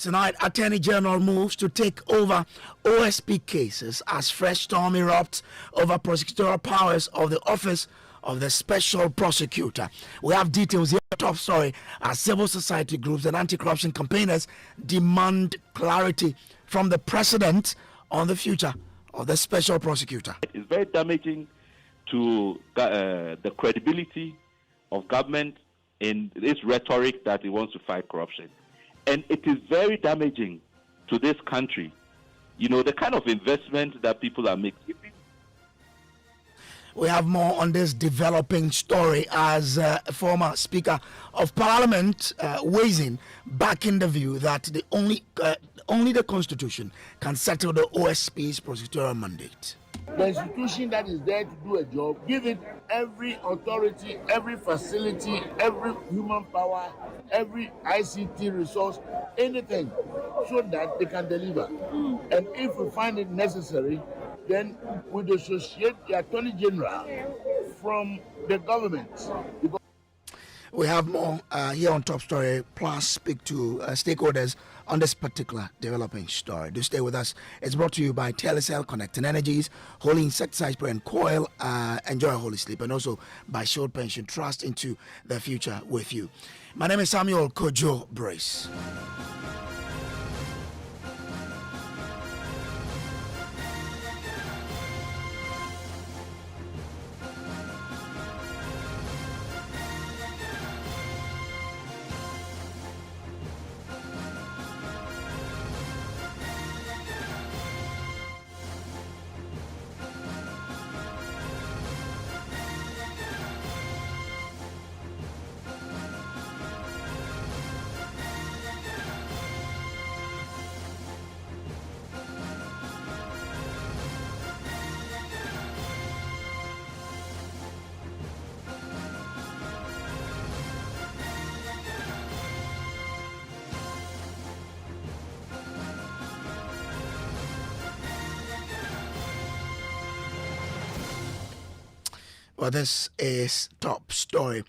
Tonight, Attorney General moves to take over OSP cases as fresh storm erupts over prosecutorial powers of the Office of the Special Prosecutor. We have details here. Top story as civil society groups and anti-corruption campaigners demand clarity from the President on the future of the Special Prosecutor. It's very damaging to the credibility of government in this rhetoric that it wants to fight corruption. And it is very damaging to this country. You know, the kind of investment that people are making. We have more on this developing story as former Speaker of Parliament weighs in, backing the view that the only the Constitution can settle the OSP's prosecutorial mandate. The institution that is there to do a job, give it every authority, every facility, every human power, every ICT resource, anything, so that they can deliver. And if we find it necessary, then we dissociate the Attorney General from the government. We have more here on Top Story, plus speak to stakeholders on this particular developing story. Do stay with us. It's brought to you by Telecel, Connecting Energies, Holy Insecticide Spray and Coil, Enjoy a Holy Sleep, and also by Shield Pension. Trust into the future with you. My name is Samuel Kojo Brace. Well, this is Top Story.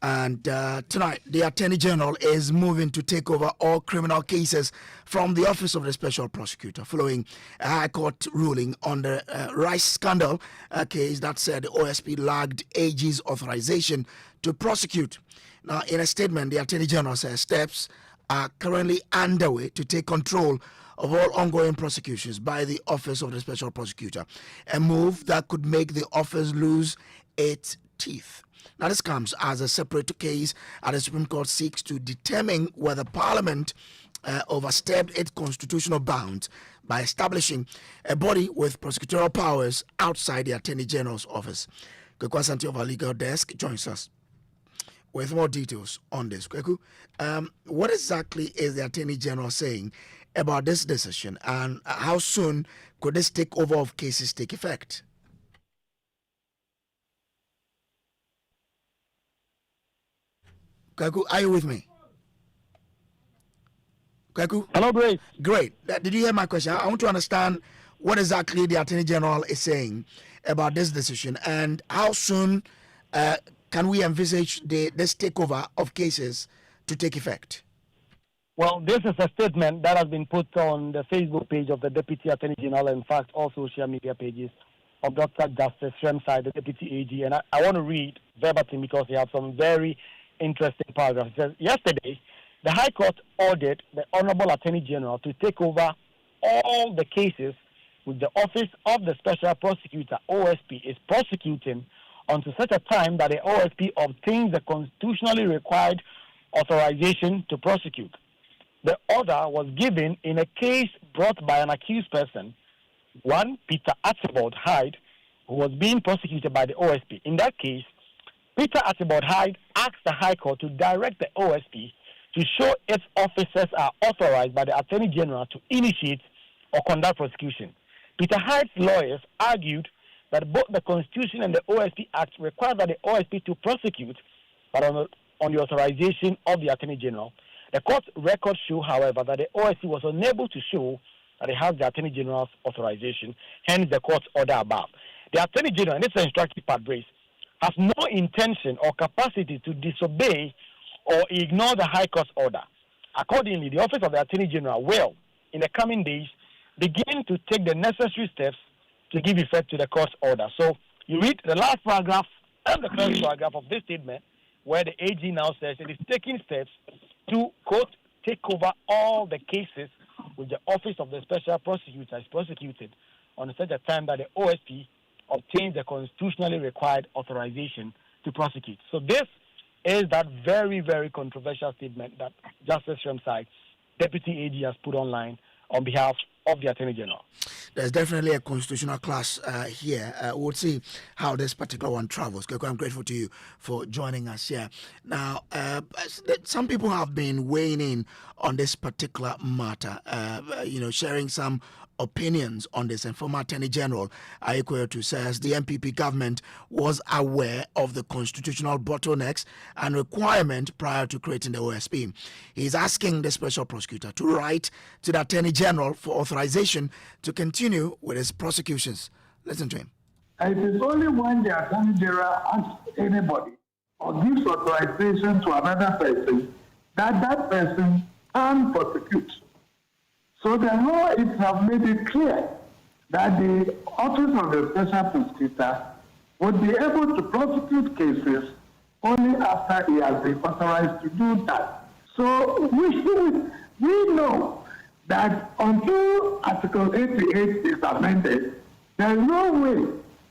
And tonight, the Attorney General is moving to take over all criminal cases from the Office of the Special Prosecutor following a High Court ruling on the Rice scandal, a case that said the OSP lacked AG's authorization to prosecute. Now, in a statement, the Attorney General says steps are currently underway to take control of all ongoing prosecutions by the Office of the Special Prosecutor, a move that could make the office lose its teeth. Now, this comes as a separate case at the Supreme Court seeks to determine whether Parliament overstepped its constitutional bounds by establishing a body with prosecutorial powers outside the Attorney General's office. Kweku Asante of our legal desk joins us with more details on this. Kweku, what exactly is the Attorney General saying about this decision, and how soon could this takeover of cases take effect? Kweku, are you with me? Kweku? Hello, Grace. Great. Did you hear my question? I want to understand what exactly the Attorney General is saying about this decision, and how soon can we envisage this takeover of cases to take effect? Well, this is a statement that has been put on the Facebook page of the Deputy Attorney General, in fact, all social media pages of Dr. Justice Remside, the Deputy AG. And I want to read verbatim because he has some very interesting paragraphs. It says, yesterday, the High Court ordered the Honorable Attorney General to take over all the cases with the Office of the Special Prosecutor, OSP, is prosecuting until such a time that the OSP obtains the constitutionally required authorization to prosecute. The order was given in a case brought by an accused person, one Peter Archibald Hyde, who was being prosecuted by the OSP. In that case, Peter Archibald Hyde asked the High Court to direct the OSP to show its officers are authorized by the Attorney General to initiate or conduct prosecution. Peter Hyde's lawyers argued that both the Constitution and the OSP Act require that the OSP to prosecute, but on the authorization of the Attorney General. The court's records show, however, that the OSP was unable to show that it has the Attorney General's authorization, hence the court's order above. The Attorney General, and this is an instructive part, Brace, has no intention or capacity to disobey or ignore the High Court's order. Accordingly, the Office of the Attorney General will, in the coming days, begin to take the necessary steps to give effect to the court order. So you read the last paragraph and the first paragraph of this statement, where the AG now says it is taking steps to, quote, take over all the cases which the Office of the Special Prosecutor is prosecuted on such a time that the OSP obtains the constitutionally required authorization to prosecute. So this is that very, very controversial statement that Justice Shremside, Deputy AG, has put online on behalf of the Attorney General. There's definitely a constitutional clash here. We'll see how this particular one travels. Kojo, I'm grateful to you for joining us here. Now, some people have been weighing in on this particular matter, sharing some opinions on this. And former Attorney General Kojo says the MPP government was aware of the constitutional bottlenecks and requirement prior to creating the OSP. He's asking the Special Prosecutor to write to the Attorney General for authorization to continue with his prosecutions. Listen to him. It is only when the Attorney General asks anybody or gives authorization to another person that person can prosecute. So the law itself made it clear that the Office of the Special Prosecutor would be able to prosecute cases only after he has been authorized to do that. So we know that until Article 88 is amended, there is no way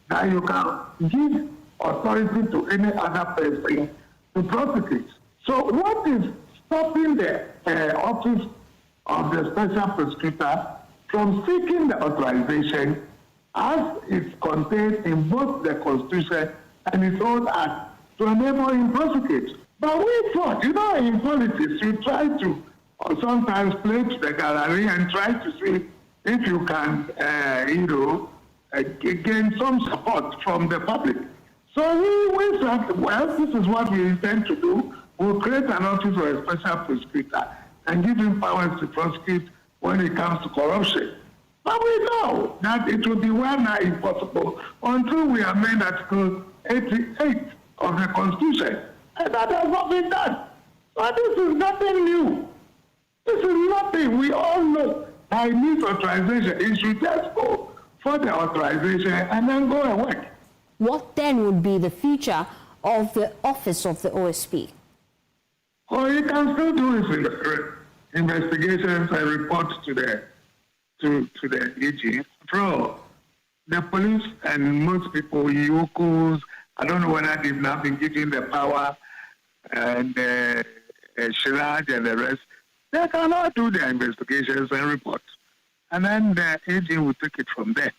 that you can give authority to any other person to prosecute. So what is stopping the Office of the Special Prosecutor from seeking the authorization as is contained in both the Constitution and its own act to enable him prosecute? But we thought, in politics, you try to sometimes play to the gallery and try to see if you can, gain some support from the public. So we thought, well, this is what we intend to do. We'll create an office of a Special Prosecutor and give him powers to prosecute when it comes to corruption. But we know that it will be well nigh impossible until we amend Article 88 of the Constitution. And that has not been done. But this is nothing new. This is nothing. We all know that it needs authorization. It should just go for the authorization and then go and work. What then would be the future of the office of the OSP? Oh, he can still do his investigations and reports to the AG. Bro, the police and most people, Yokos, I don't know whether they've now been given the power, and Shiraj and the rest, they cannot do their investigations and reports. And then the AG will take it from there.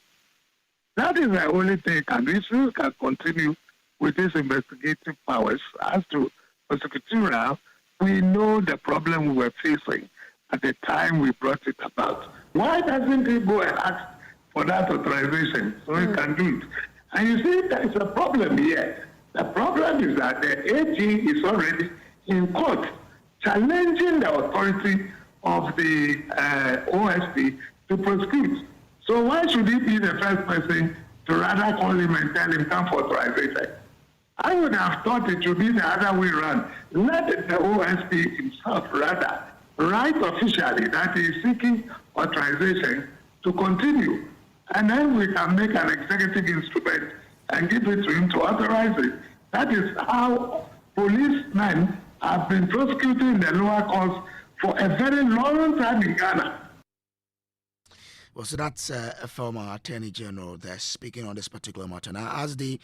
That is the only thing, and this can continue with these investigative powers. As to Prosecutorial, we know the problem we were facing at the time we brought it about. Why doesn't he go and ask for that authorization so he can do it? And you see, there is a problem here. The problem is that the AG is already in court challenging the authority of the OSP to prosecute. So why should he be the first person to rather call him and tell him come for authorization? I would have thought it should be the other way around. Let the OSP himself rather write officially that he is seeking authorization to continue. And then we can make an executive instrument and give it to him to authorize it. That is how policemen have been prosecuting the lower courts for a very long time in Ghana. Well, so that's a former Attorney General there speaking on this particular matter. Now, as the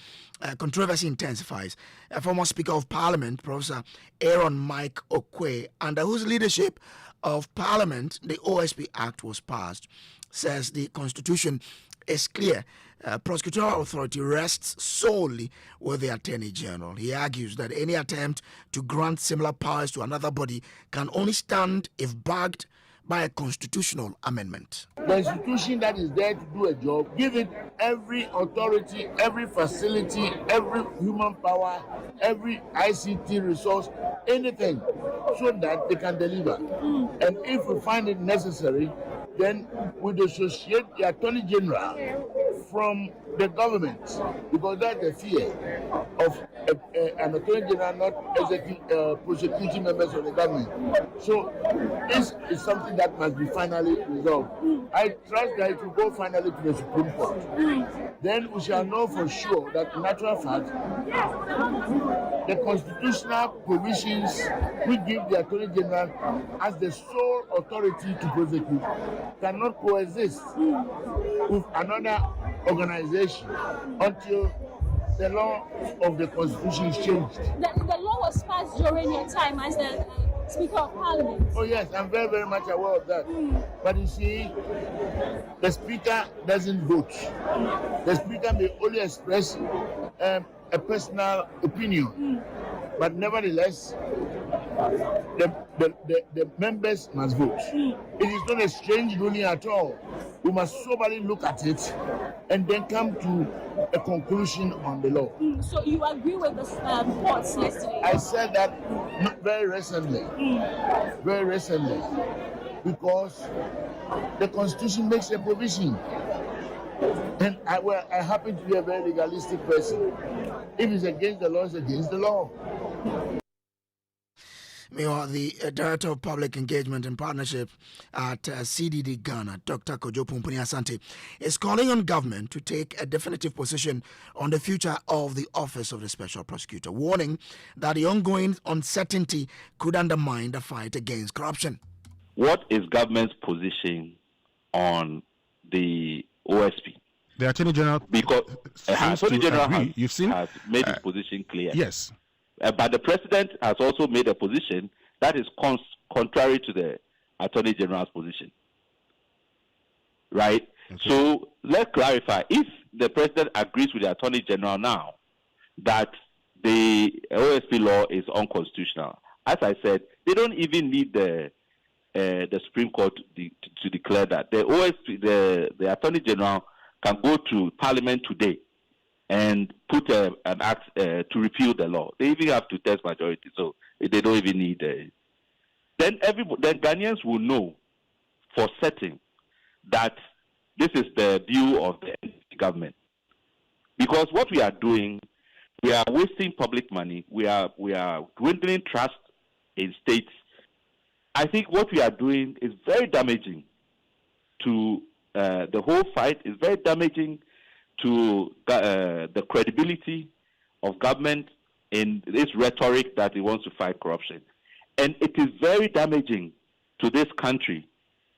controversy intensifies, a former Speaker of Parliament, Professor Aaron Mike Okwe, under whose leadership of Parliament the OSP Act was passed, says the Constitution is clear. Prosecutorial authority rests solely with the Attorney General. He argues that any attempt to grant similar powers to another body can only stand if backed by a constitutional amendment. The institution that is there to do a job, give it every authority, every facility, every human power, every ICT resource, anything, so that they can deliver. And if we find it necessary, then we associate the Attorney General from the government, because that's the fear of an attorney general not prosecuting members of the government. So this is something that must be finally resolved. I trust that it will go finally to the Supreme Court. Then we shall know for sure that, in natural fact, the constitutional provisions which give the Attorney General as the sole authority to prosecute cannot coexist with another organization until the law of the Constitution is changed. The law was passed during your time as the Speaker of Parliament. Oh yes, I'm very, very much aware of that. But you see, the Speaker doesn't vote. The Speaker may only express a personal opinion. But nevertheless, the members must vote. It is not a strange ruling at all. We must soberly look at it and then come to a conclusion on the law. So you agree with the courts yesterday? I said that very recently, because the Constitution makes a provision. And I happen to be a very legalistic person. If it's against the law, it's against the law. Meanwhile, the Director of Public Engagement and Partnership at CDD Ghana, Dr. Kojo Asante, is calling on government to take a definitive position on the future of the Office of the Special Prosecutor, warning that the ongoing uncertainty could undermine the fight against corruption. What is government's position on the OSP? The Attorney General, because Attorney General has made his position clear. Yes. But the President has also made a position that is contrary to the Attorney General's position. Right? Okay. So let's clarify. If the President agrees with the Attorney General now that the OSP law is unconstitutional, as I said, they don't even need the Supreme Court to declare that. The OSP, the Attorney General, can go to Parliament today and put an act to repeal the law. They even have to test majority, so they don't even need Then Ghanaians will know for certain that this is the view of the government. Because what we are doing, we are wasting public money. We are dwindling trust in states. I think what we are doing is very damaging to the whole fight, is very damaging to the credibility of government in this rhetoric that it wants to fight corruption. And it is very damaging to this country.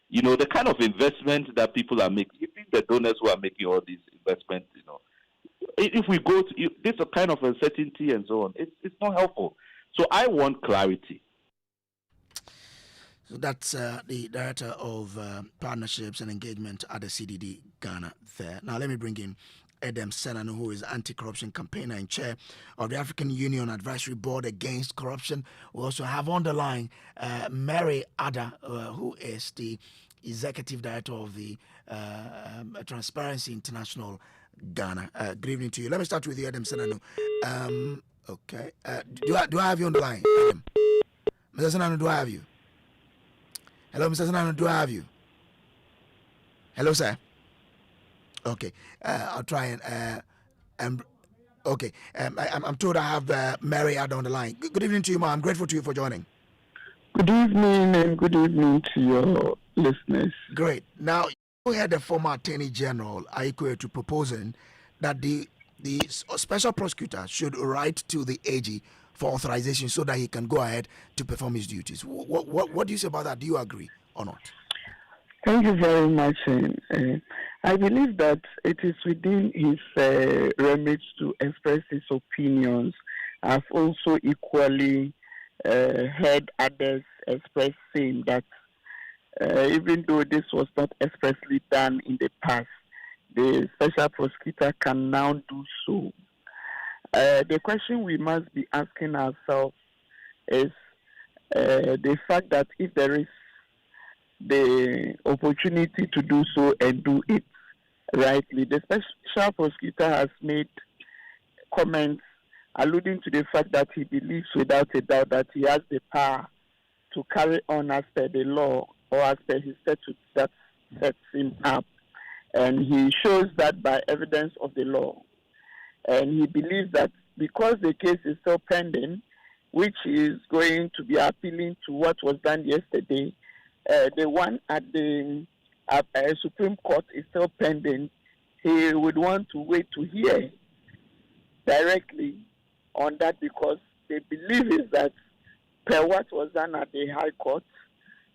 You know, the kind of investment that people are making, even the donors who are making all these investments, you know, if we go to this kind of uncertainty and so on, it's not helpful. So I want clarity. So that's the Director of Partnerships and Engagement at the CDD Ghana there. Now let me bring in Edem Senanu, who is anti-corruption campaigner and chair of the African Union Advisory Board Against Corruption. We also have on the line Mary Ada, who is the Executive Director of the Transparency International Ghana. Good evening to you. Let me start with you, Edem Senanu. Okay. Do I have you on the line, Edem? Mr. Senanu, do I have you? Hello, Mr. Senanu, do I have you? Hello, sir. Okay, I'll try and okay. I'm told I have Mary Ada on the line. Good evening to you, ma. I'm grateful to you for joining. Good evening and good evening to your listeners. Great. Now, you heard the former Attorney General Aikwe proposing that the Special Prosecutor should write to the AG for authorization so that he can go ahead to perform his duties. What do you say about that? Do you agree or not? Thank you very much. I believe that it is within his remit to express his opinions. I've also equally heard others express saying that even though this was not expressly done in the past, the Special Prosecutor can now do so. The question we must be asking ourselves is the fact that if there is the opportunity to do so and do it rightly, the Special Prosecutor has made comments alluding to the fact that he believes without a doubt that he has the power to carry on as per the law or as per his statute that sets him up. And he shows that by evidence of the law. And he believes that because the case is still pending, which is going to be appealing to what was done yesterday, the one at the Supreme Court is still pending. He would want to wait to hear directly on that, because they believe is that per what was done at the High Court,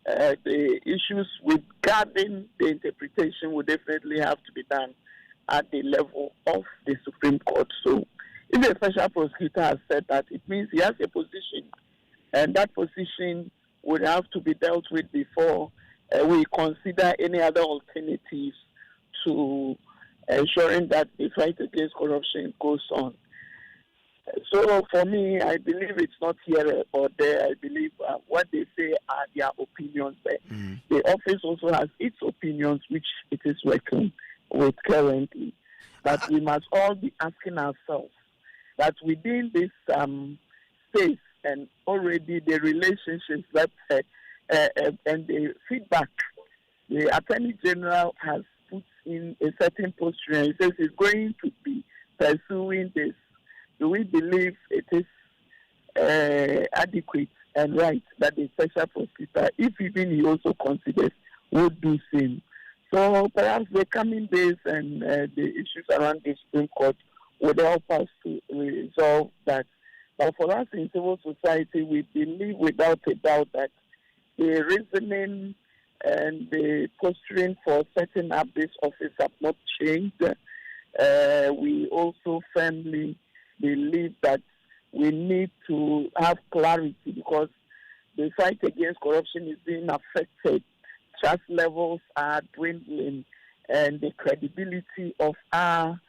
the issues regarding the interpretation would definitely have to be done at the level of the Supreme Court. So if the special prosecutor has said that, it means he has a position, and that position would have to be dealt with before we consider any other alternatives to ensuring that the fight against corruption goes on. So for me, I believe it's not here or there. I believe what they say are their opinions. The office also has its opinions, which it is working with currently. But we must all be asking ourselves that within this space and already the relationships that and the feedback the Attorney General has put in a certain posture and says he's going to be pursuing this. Do we believe it is adequate and right that the special prosecutor, if even he also considers, would do same? So perhaps the coming days and the issues around the Supreme Court would help us to resolve that. But for us in civil society, we believe without a doubt that the reasoning and the posturing for setting up this office have not changed. We also firmly believe that we need to have clarity, because the fight against corruption is being affected. Trust levels are dwindling, and the credibility of our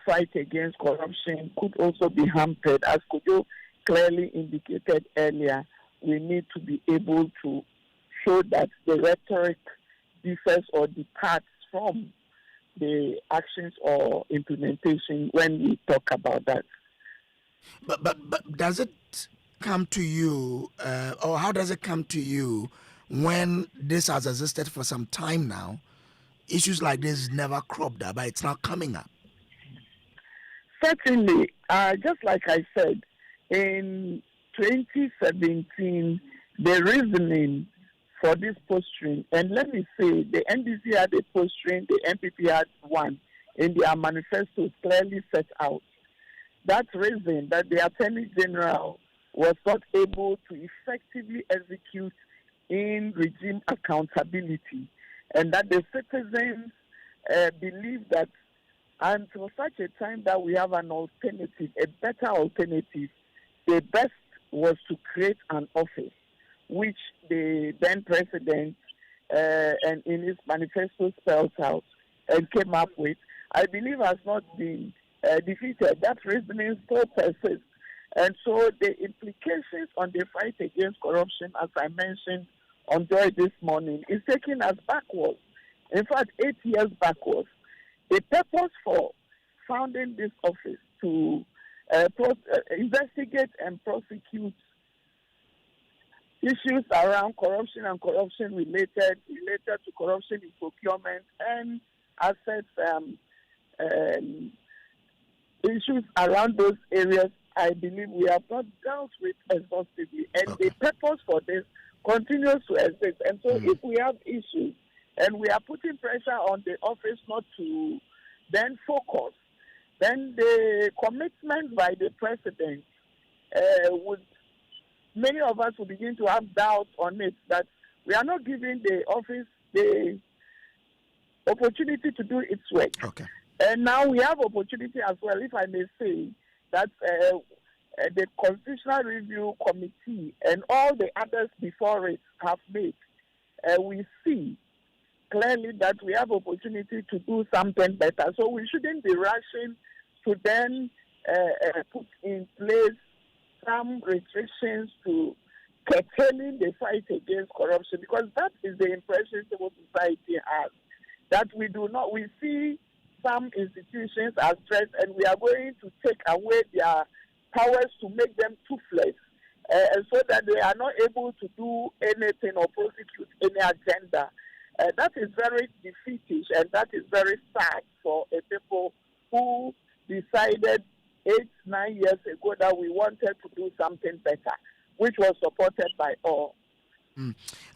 fight against corruption could also be hampered. As Kojo clearly indicated earlier, we need to be able to show that the rhetoric differs or departs from the actions or implementation when we talk about that. But does it come to you, or how does it come to you when this has existed for some time now? Issues like this never cropped up, but it's now coming up. Certainly, just like I said, in 2017, the reasoning for this posturing, and let me say, the NDC had a posturing, the MPP had one, in their manifestos clearly set out that reason that the Attorney General was not able to effectively execute in regime accountability, and that the citizens believe that until such a time that we have an alternative, a better alternative, the best was to create an office, which the then president and in his manifesto spelled out and came up with, I believe has not been defeated. That reasoning still persists. And so the implications on the fight against corruption, as I mentioned on Joy this morning, is taking us backwards. In fact, 8 years backwards. The purpose for founding this office to investigate and prosecute issues around corruption and corruption related to corruption in procurement and assets issues around those areas, I believe we have not dealt with exhaustively. And the purpose for this continues to exist. And so if we have issues and we are putting pressure on the office not to then focus, then the commitment by the president many of us will begin to have doubts on it, that we are not giving the office the opportunity to do its work. And now we have opportunity as well, if I may say, that the Constitutional Review Committee and all the others before it have made. We see clearly that we have opportunity to do something better. So we shouldn't be rushing to then put in place some restrictions to curtailing the fight against corruption, because that is the impression civil society has, that we see some institutions as threats and we are going to take away their powers to make them toothless, so that they are not able to do anything or prosecute any agenda. That is very defeatist, and that is very sad for a people who decided 8-9 years ago that we wanted to do something better, which was supported by all.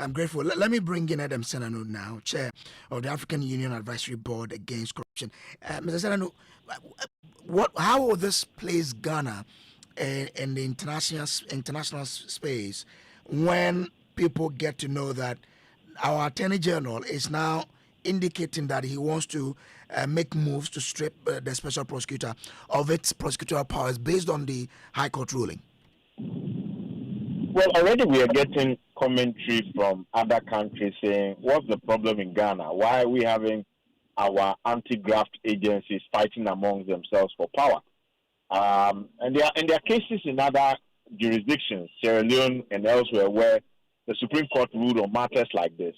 I'm grateful. Let me bring in Adam Senanu now, Chair of the African Union Advisory Board Against Corruption. Mr. Senanu, how will this place Ghana in the international space when people get to know that our Attorney General is now indicating that he wants to make moves to strip the Special Prosecutor of its prosecutorial powers based on the High Court ruling? Well, already we are getting commentary from other countries saying, what's the problem in Ghana? Why are we having our anti-graft agencies fighting among themselves for power? And there are cases in other jurisdictions, Sierra Leone and elsewhere, where the Supreme Court ruled on matters like this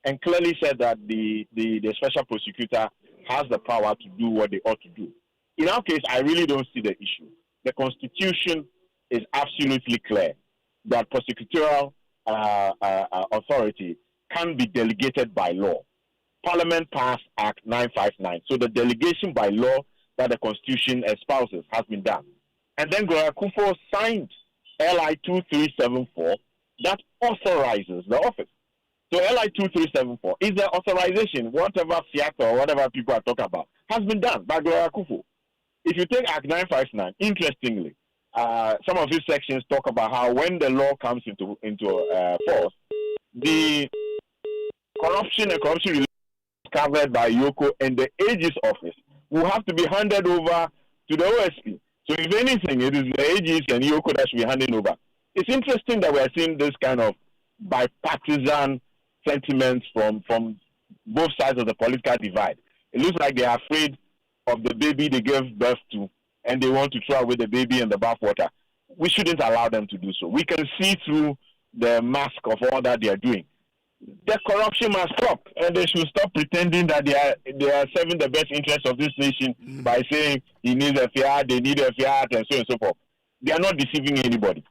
and clearly said that the Special Prosecutor has the power to do what they ought to do. In our case, I really don't see the issue. The Constitution is absolutely clear that prosecutorial authority can be delegated by law. Parliament passed Act 959, so the delegation by law that the Constitution espouses has been done. And then Gloria Kufo signed LI 2374 that authorizes the office. So LI 2374 is the authorization, whatever fiat or whatever people are talking about, has been done by Gloria Kufo. If you take Act 959, interestingly, some of these sections talk about how when the law comes into force, the corruption and corruption related covered by Yoko and the AG's office will have to be handed over to the OSP. So if anything, it is the AG's and Yoko that should be handing over. It's interesting that we are seeing this kind of bipartisan sentiments from both sides of the political divide. It looks like they are afraid of the baby they gave birth to, and they want to throw away the baby in the bathwater. We shouldn't allow them to do so. We can see through the mask of all that they are doing. The corruption must stop, and they should stop pretending that they are serving the best interests of this nation by saying he needs a fiat, they need a fiat, and so on and so forth. They are not deceiving anybody.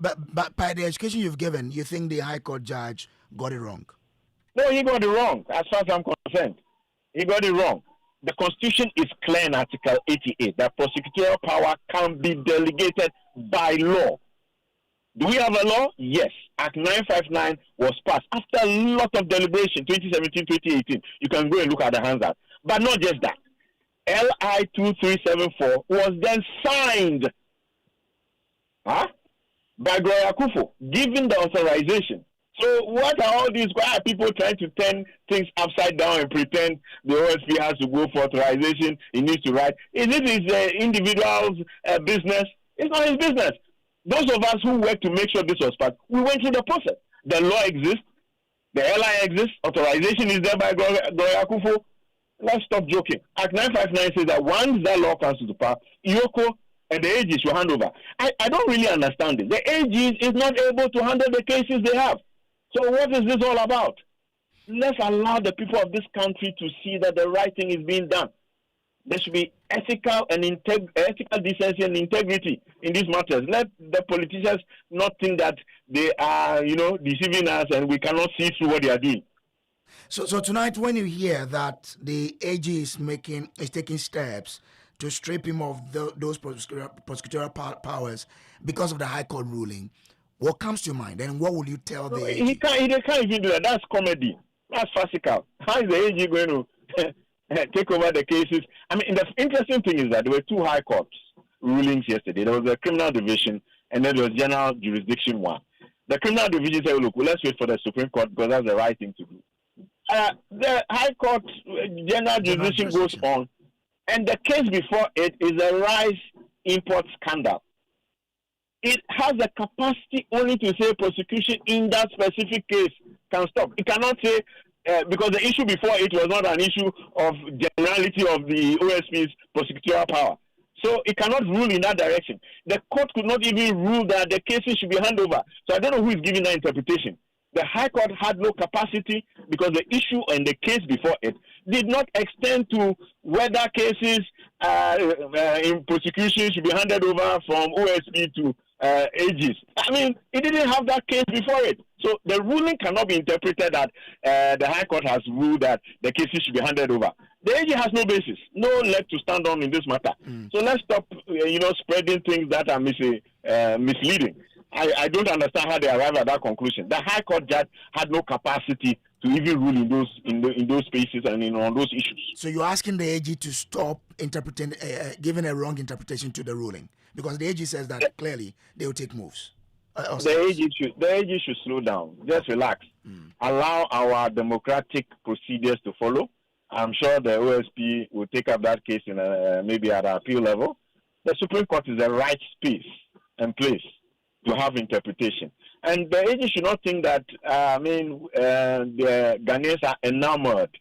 But by the education you've given, you think the High Court judge got it wrong? No, he got it wrong, as far as I'm concerned. He got it wrong. The Constitution is clear in Article 88 that prosecutorial power can be delegated by law. Do we have a law? Yes. Act 959 was passed after a lot of deliberation, 2017, 2018. You can go and look at the Hansard. But not just that. LI 2374 was then signed by Gloria Kufo, giving the authorization. So what are all these? Why are people trying to turn things upside down and pretend the OSP has to go for authorization? He needs to write. Is it his individual's business? It's not his business. Those of us who work to make sure this was passed, we went through the process. The law exists. The LI exists. Authorization is there by Gloria Kufo. Let's stop joking. Act 959 says that once that law comes to pass, Yoko and the AGs will hand over. I don't really understand it. The AGs is not able to handle the cases they have. So what is this all about? Let's allow the people of this country to see that the right thing is being done. There should be ethical decency and integrity in these matters. Let the politicians not think that they are, deceiving us and we cannot see through what they are doing. So tonight, when you hear that the AG is taking steps to strip him of those prosecutorial powers because of the High Court ruling, what comes to your mind, and what will you tell the AG? He can't even do that. That's comedy. That's farcical. How is the AG going to take over the cases? I mean, the interesting thing is that there were two High Court rulings yesterday. There was a criminal division, and then there was general jurisdiction one. The criminal division said, look, let's wait for the Supreme Court because that's the right thing to do. The High Court general jurisdiction goes on, and the case before it is a rice import scandal. It has the capacity only to say prosecution in that specific case can stop. It cannot say, because the issue before it was not an issue of generality of the OSP's prosecutorial power. So it cannot rule in that direction. The court could not even rule that the cases should be handed over. So I don't know who is giving that interpretation. The High Court had no capacity because the issue and the case before it did not extend to whether cases in prosecution should be handed over from OSP to AGs. I mean, it didn't have that case before it. So the ruling cannot be interpreted that the High Court has ruled that the cases should be handed over. The AG has no basis, no leg to stand on in this matter. So let's stop, spreading things that are misleading. I don't understand how they arrive at that conclusion. The High Court judge had no capacity to even rule in those spaces and on those issues. So you're asking the AG to stop interpreting, giving a wrong interpretation to the ruling, because the AG says that clearly they will take moves. The AG should slow down. Just relax. Allow our democratic procedures to follow. I'm sure the OSP will take up that case in maybe at an appeal level. The Supreme Court is the right space and place to have interpretation. And the AG should not think that, the Ghanaians are enamored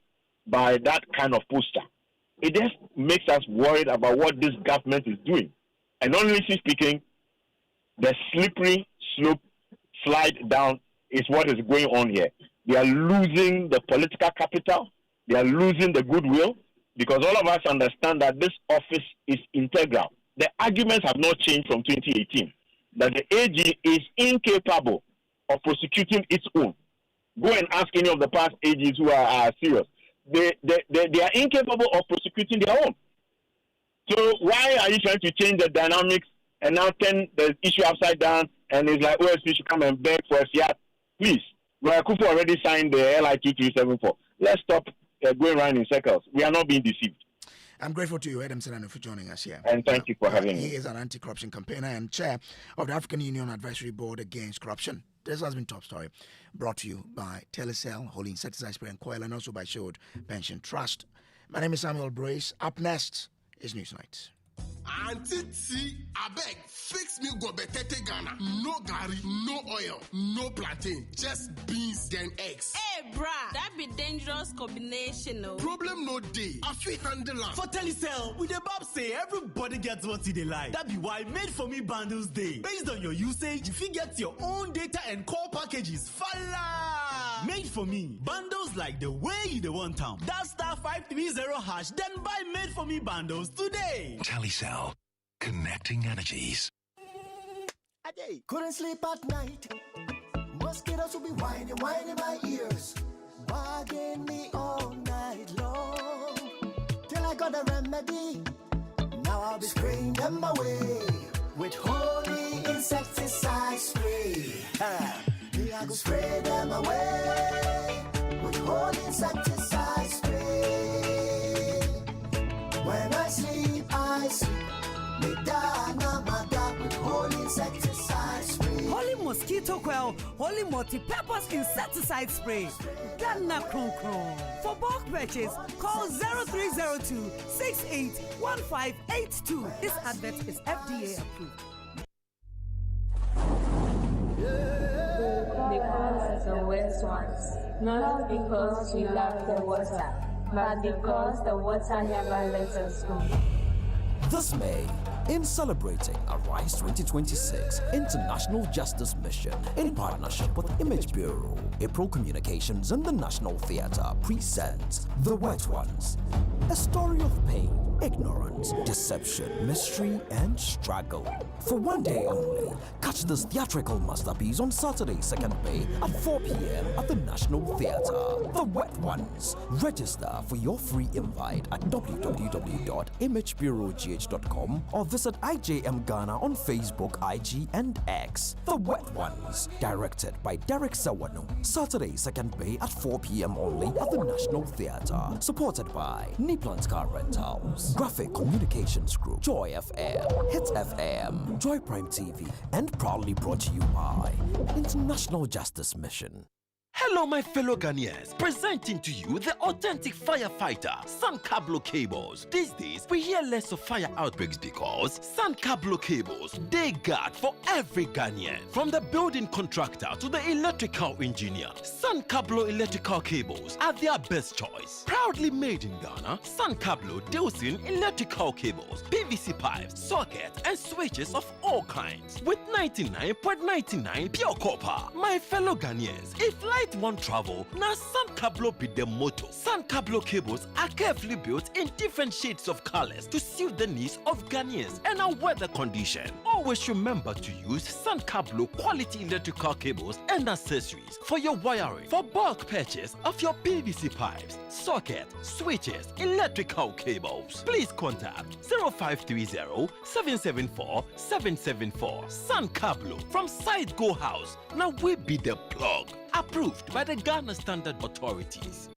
by that kind of posture. It just makes us worried about what this government is doing. And honestly speaking, the slippery slope slide down is what is going on here. They are losing the political capital. They are losing the goodwill, because all of us understand that this office is integral. The arguments have not changed from 2018, that the AG is incapable of prosecuting its own. Go and ask any of the past AGs who are serious. They are incapable of prosecuting their own. So why are you trying to change the dynamics and now turn the issue upside down, and it's like OSP should come and beg for a fiat? Please, Kufu already signed the LI 2374. Let's stop going around in circles. We are not being deceived. I'm grateful to you, Adam Senano, for joining us here. And thank you for having me. He is an anti-corruption campaigner and chair of the African Union Advisory Board Against Corruption. This has been Top Story, brought to you by Telecel, Holy Insecticide Spray and Coil, and also by Shield Pension Trust. My name is Samuel Brace. Up next is Newsnight. Auntie T, I beg, fix me go betete Ghana. No gari, no oil, no plantain, just beans then eggs. Hey, brah, that be dangerous combination, no? Problem no day. I feel handle am. For Telecel, we the Bob say everybody gets what they like. That be why Made For Me bundles day. Based on your usage, if you get your own data and call packages, falla! Made For Me bundles like the way you the want them. That *530#, then buy Made For Me bundles today. Telecel, connecting energies. Couldn't sleep at night. Mosquitoes will be whining my ears, bugging me all night long. Till I got a remedy. Now I'll be spraying them away with holy insecticide spray. I go spray them away with holy insecticide spray. When I sleep, me dana mada with holy insecticide spray. Holy mosquito coil, holy multi-purpose insecticide spray. Dana kron kron. For bulk purchase, call 0302 681582. This advert is FDA approved. Because the wet ones, not because we love the water, but because the water never lets us go. This May, in celebrating Arise 2026 International Justice Mission in partnership with Image Bureau, April Communications and the National Theatre presents The Wet Ones, a story of pain, ignorance, deception, mystery, and struggle. For one day only, catch this theatrical masterpiece on Saturday, 2nd May at 4 p.m. at the National Theatre. The Wet Ones. Register for your free invite at www.imagebureaugh.com or visit IJM Ghana on Facebook, IG, and X. The Wet Ones. Directed by Derek Sawano. Saturday, 2nd May at 4 p.m. only at the National Theatre. Supported by Niplan's Car Rentals, Graphic Communications Group, Joy FM, Hit FM, Joy Prime TV, and proudly brought to you by International Justice Mission. Hello, my fellow Ghanaians. Presenting to you the authentic firefighter, Sankablo Cables. These days, we hear less of fire outbreaks because Sankablo Cables, they guard for every Ghanaian. From the building contractor to the electrical engineer, Sankablo electrical cables are their best choice. Proudly made in Ghana, Sankablo deals in electrical cables, PVC pipes, sockets, and switches of all kinds with 99.99 pure copper. My fellow Ghanaians, if life Sight one travel, now San Cablo be the motto. San Cablo cables are carefully built in different shades of colors to suit the needs of Ghanaians and our weather condition. Always remember to use San Cablo quality electrical cables and accessories for your wiring. For bulk purchase of your PVC pipes, socket, switches, electrical cables, please contact 0530 774 774. San Cablo from Side Go House. Now we be the plug. Approved by the Ghana Standard Authorities.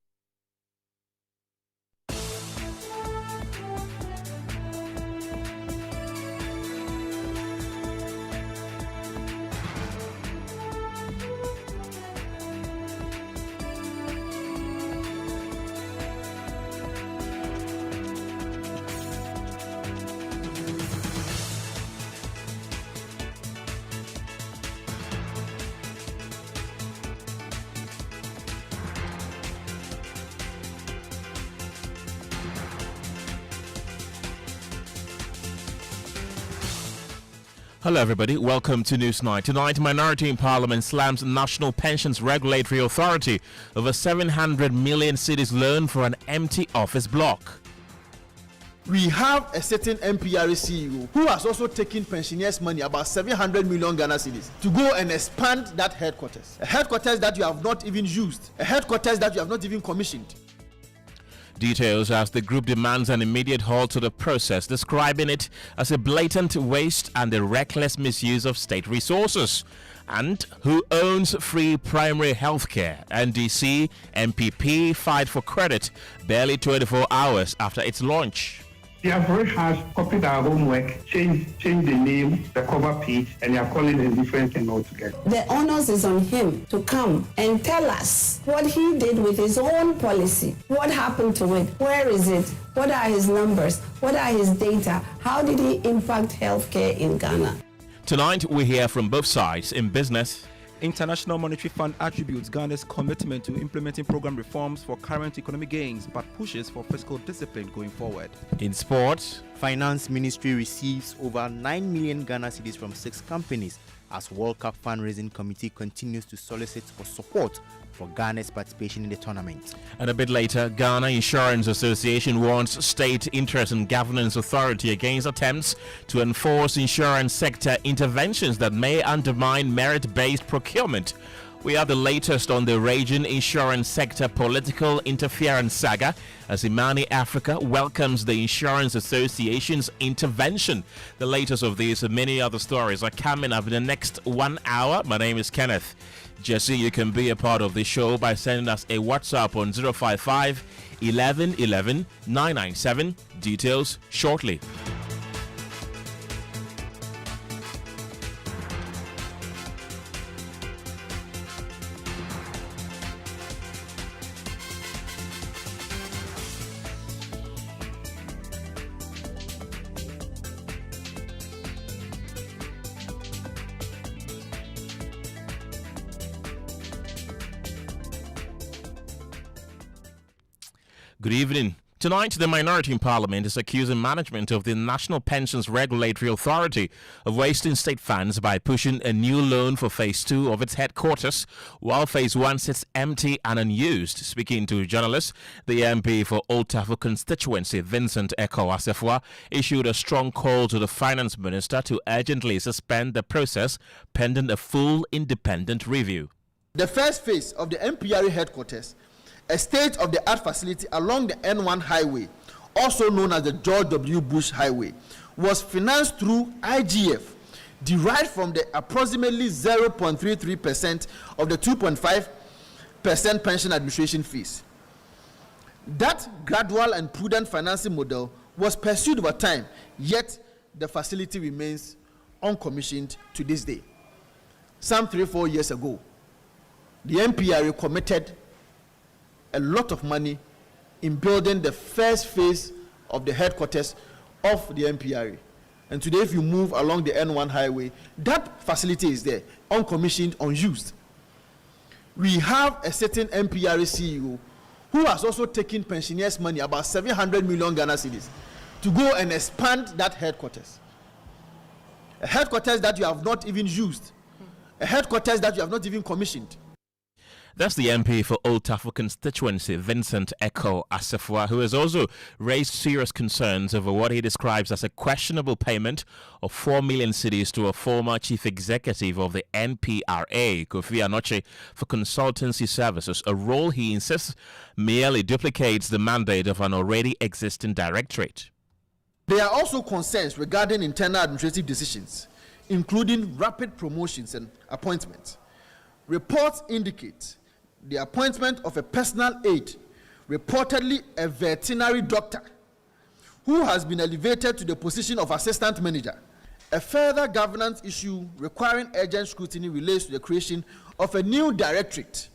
Hello everybody, welcome to News Night. Tonight, minority in Parliament slams National Pensions Regulatory Authority over 700 million cedis loan for an empty office block. We have a certain NPRA CEO who has also taken pensioners' money, about 700 million Ghana cedis, to go and expand that headquarters. A headquarters that you have not even used. A headquarters that you have not even commissioned. Details as the group demands an immediate halt to the process, describing it as a blatant waste and a reckless misuse of state resources. And who owns free primary healthcare? NDC, MPP fight for credit barely 24 hours after its launch. They have very hard copied our homework, change the name, the cover page, and they are calling it a different thing altogether. The onus is on him to come and tell us what he did with his own policy. What happened to it? Where is it? What are his numbers? What are his data? How did he impact healthcare in Ghana? Tonight, we hear from both sides in business. International Monetary Fund attributes Ghana's commitment to implementing program reforms for current economic gains, but pushes for fiscal discipline going forward. In sports, Finance Ministry receives over 9 million Ghana cedis from 6 companies as World Cup fundraising committee continues to solicit for support for Ghana's participation in the tournament. And a bit later, Ghana Insurance Association warns State Interest and Governance Authority against attempts to enforce insurance sector interventions that may undermine merit-based procurement. We are the latest on the raging insurance sector political interference saga as Imani Africa welcomes the Insurance Association's intervention. The latest of these and many other stories are coming up in the next 1 hour. My name is Kenneth. Gyasi, you can be a part of the show by sending us a WhatsApp on 055 11 11 997. Details shortly. Good evening. Tonight, the minority in Parliament is accusing management of the National Pensions Regulatory Authority of wasting state funds by pushing a new loan for Phase 2 of its headquarters, while Phase 1 sits empty and unused. Speaking to journalists, the MP for Old Tafo constituency, Vincent Eko Asefwa, issued a strong call to the Finance Minister to urgently suspend the process pending a full independent review. The first phase of the NPRA headquarters, a state-of-the-art facility along the N1 highway, also known as the George W. Bush Highway, was financed through IGF, derived from the approximately 0.33% of the 2.5% pension administration fees. That gradual and prudent financing model was pursued over time, yet the facility remains uncommissioned to this day. Some 3-4 years ago, the NPRA committed a lot of money in building the first phase of the headquarters of the NPRA. And today, if you move along the N1 highway, that facility is there, uncommissioned, unused. We have a certain NPRA CEO who has also taken pensioners' money, about 700 million Ghana cedis, to go and expand that headquarters. A headquarters that you have not even used. A headquarters that you have not even commissioned. That's the MP for Old Tafo constituency, Vincent Eko Asefua, who has also raised serious concerns over what he describes as a questionable payment of 4 million cedis to a former chief executive of the NPRA, Kofi Anoche, for consultancy services, a role he insists merely duplicates the mandate of an already existing directorate. There are also concerns regarding internal administrative decisions, including rapid promotions and appointments. Reports indicate the appointment of a personal aide, reportedly a veterinary doctor, who has been elevated to the position of assistant manager. A further governance issue requiring urgent scrutiny relates to the creation of a new directorate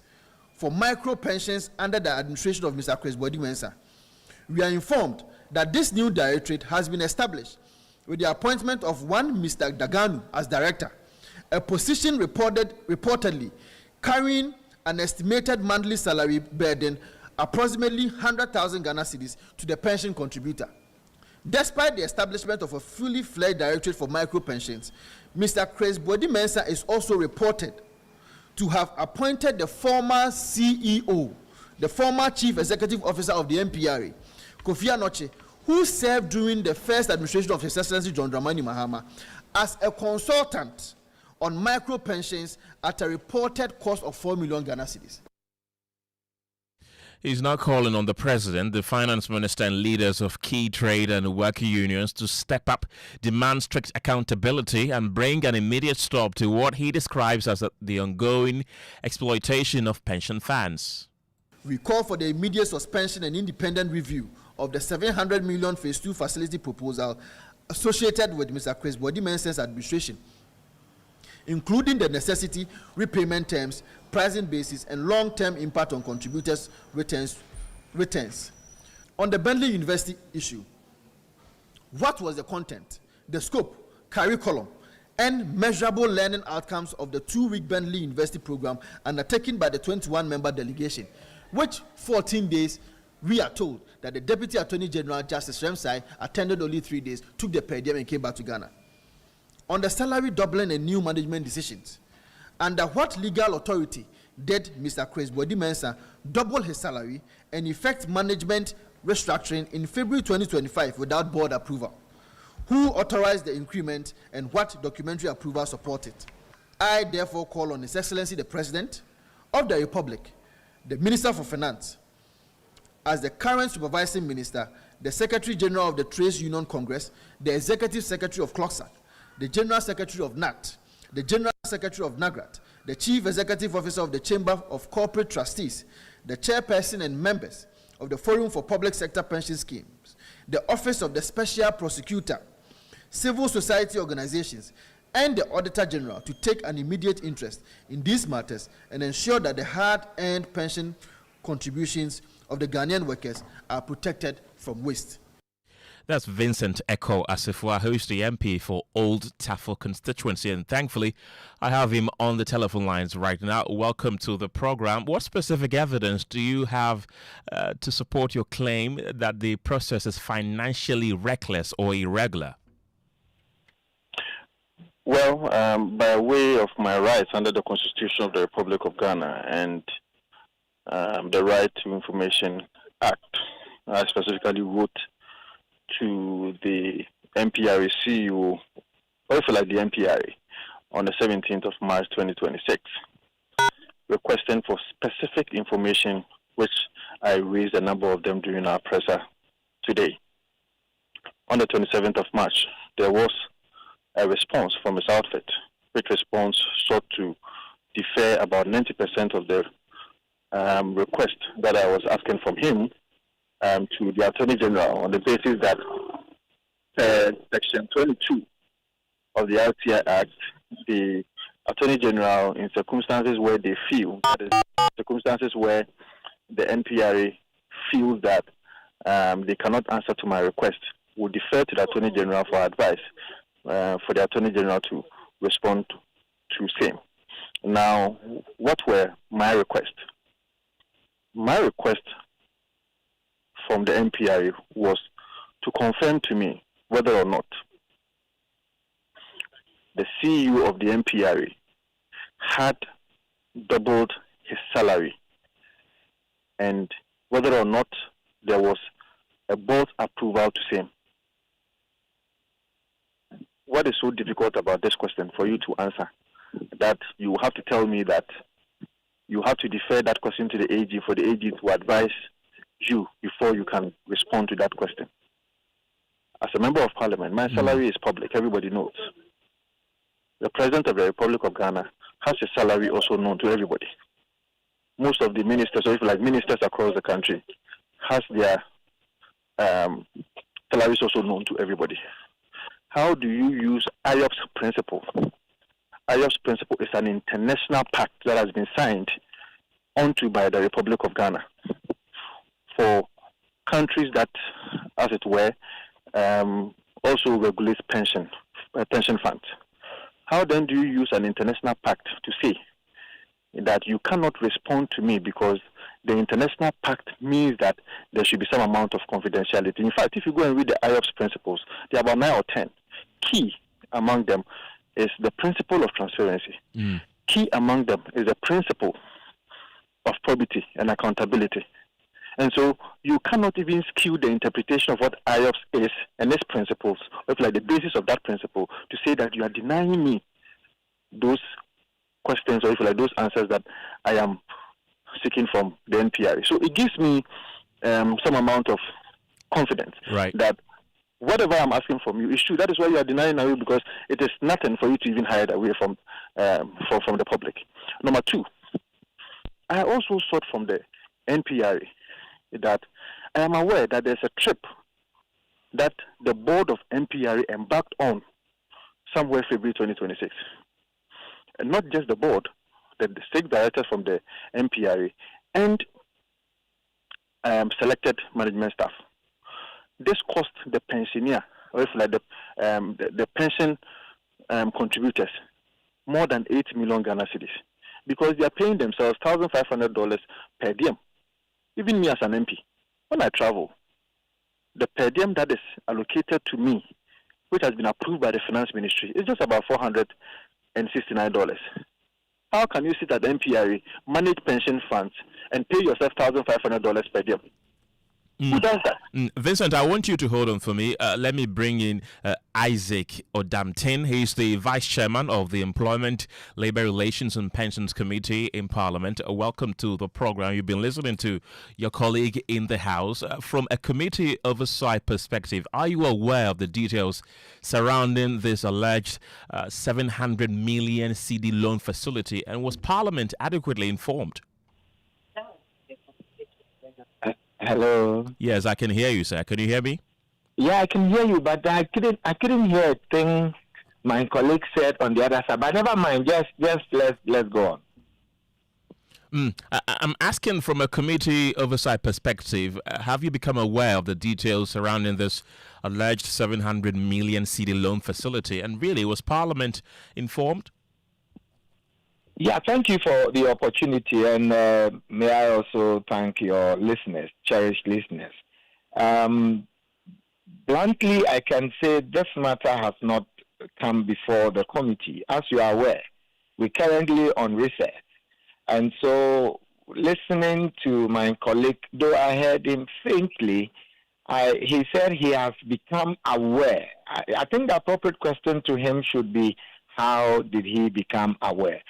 for micro pensions under the administration of Mr. Chris Bodi-Mensah. We are informed that this new directorate has been established with the appointment of one Mr. Daganu as director, a position reportedly carrying an estimated monthly salary burden approximately 100,000 Ghana cedis to the pension contributor. Despite the establishment of a fully fledged directorate for micro pensions, Mr. Chris Bodi-Mensah is also reported to have appointed the former CEO, the former chief executive officer of the NPRA, Kofi Anoche, who served during the first administration of His Excellency John Dramani Mahama, as a consultant on micro pensions at a reported cost of 4 million Ghana cedis. He's now calling on the president, the finance minister, and leaders of key trade and worker unions to step up, demand strict accountability, and bring an immediate stop to what he describes as the ongoing exploitation of pension funds. We call for the immediate suspension and independent review of the 700 million phase 2 facility proposal associated with Mr. Chris Bodi-Mensah's administration, including the necessity, repayment terms, pricing basis, and long-term impact on contributors' returns. On the Bentley University issue, what was the content, the scope, curriculum, and measurable learning outcomes of the 2-week Bentley University program undertaken by the 21-member delegation, which 14 days, we are told that the Deputy Attorney General, Justice Remsai, attended only 3 days, took the per diem, and came back to Ghana. On the salary doubling and new management decisions, under what legal authority did Mr. Chris Bodi-Mensah double his salary and effect management restructuring in February 2025 without board approval? Who authorized the increment and what documentary approval supported? I therefore call on His Excellency the President of the Republic, the Minister for Finance, as the current supervising minister, the Secretary General of the Trades Union Congress, the Executive Secretary of CLOCSAC, the General Secretary of NAT, the General Secretary of NAGRAT, the Chief Executive Officer of the Chamber of Corporate Trustees, the Chairperson and members of the Forum for Public Sector Pension Schemes, the Office of the Special Prosecutor, civil society organizations, and the Auditor General to take an immediate interest in these matters and ensure that the hard-earned pension contributions of the Ghanaian workers are protected from waste. That's Vincent Eko Asefua, who is the MP for Old Tafo constituency, and thankfully I have him on the telephone lines right now. Welcome to the program. What specific evidence do you have to support your claim that the process is financially reckless or irregular? Well, by way of my rights under the Constitution of the Republic of Ghana and the Right to Information Act, I specifically wrote to the NPRA CEO, also like the NPRA, on the 17th of March 2026, requesting for specific information, which I raised a number of them during our presser today. On the 27th of March, there was a response from his outfit, which response sought to defer about 90% of the request that I was asking from him to the Attorney General on the basis that Section 22 of the RTI Act, the Attorney General, in circumstances where they feel, that is, circumstances where the NPRA feels that they cannot answer to my request, will defer to the Attorney General for advice, for the Attorney General to respond to same. Now, what were my requests? My request from the NPRA was to confirm to me whether or not the CEO of the NPRA had doubled his salary and whether or not there was a board approval to same. What is so difficult about this question for you to answer? That you have to tell me that you have to defer that question to the AG for the AG to advise you before you can respond to that question. As a member of parliament, my salary is public, everybody knows. The President of the Republic of Ghana has a salary also known to everybody. Most of the ministers, or if like ministers across the country, has their salaries also known to everybody. How do you use IOPS principle? IOPS principle is an international pact that has been signed onto by the Republic of Ghana for countries that, as it were, also regulates pension funds. How then do you use an international pact to say that you cannot respond to me because the international pact means that there should be some amount of confidentiality? In fact, if you go and read the IOPS principles, there are about 9 or 10. Key among them is the principle of transparency. Key among them is the principle of probity and accountability. And so you cannot even skew the interpretation of what IOPS is and its principles, or like the basis of that principle, to say that you are denying me those questions, or if like those answers that I am seeking from the NPRA. So it gives me some amount of confidence that whatever I'm asking from you is true. That is why you are denying away, because it is nothing for you to even hide away from the public. Number two, I also sought from the NPRA that I am aware that there's a trip that the board of NPRA embarked on somewhere February 2026. And not just the board, the six directors from the NPRA and selected management staff. This cost the pensioner, or if like the pension contributors, more than 8 million Ghana cedis, because they are paying themselves $1,500 per diem. Even me as an MP, when I travel, the per diem that is allocated to me, which has been approved by the finance ministry, is just about $469. How can you sit at the NPRA, manage pension funds, and pay yourself $1,500 per diem? Who does that? Vincent, I want you to hold on for me. Let me bring in Isaac Odamtin. He's the Vice Chairman of the Employment, Labour Relations and Pensions Committee in Parliament. Welcome to the program. You've been listening to your colleague in the House. From a committee oversight perspective, are you aware of the details surrounding this alleged 700 million CD loan facility, and was Parliament adequately informed? Hello. Yes, I can hear you, sir. Can you hear me? Yeah, I can hear you, but I couldn't hear a thing my colleague said on the other side. But never mind. Just let's go on. I'm asking from a committee oversight perspective. Have you become aware of the details surrounding this alleged 700 million CD loan facility? And really, was Parliament informed? Yeah, thank you for the opportunity, and may I also thank your listeners, cherished listeners. Bluntly, I can say this matter has not come before the committee. As you are aware, we're currently on recess. And so, listening to my colleague, though I heard him faintly, he said he has become aware. I think the appropriate question to him should be, how did he become aware?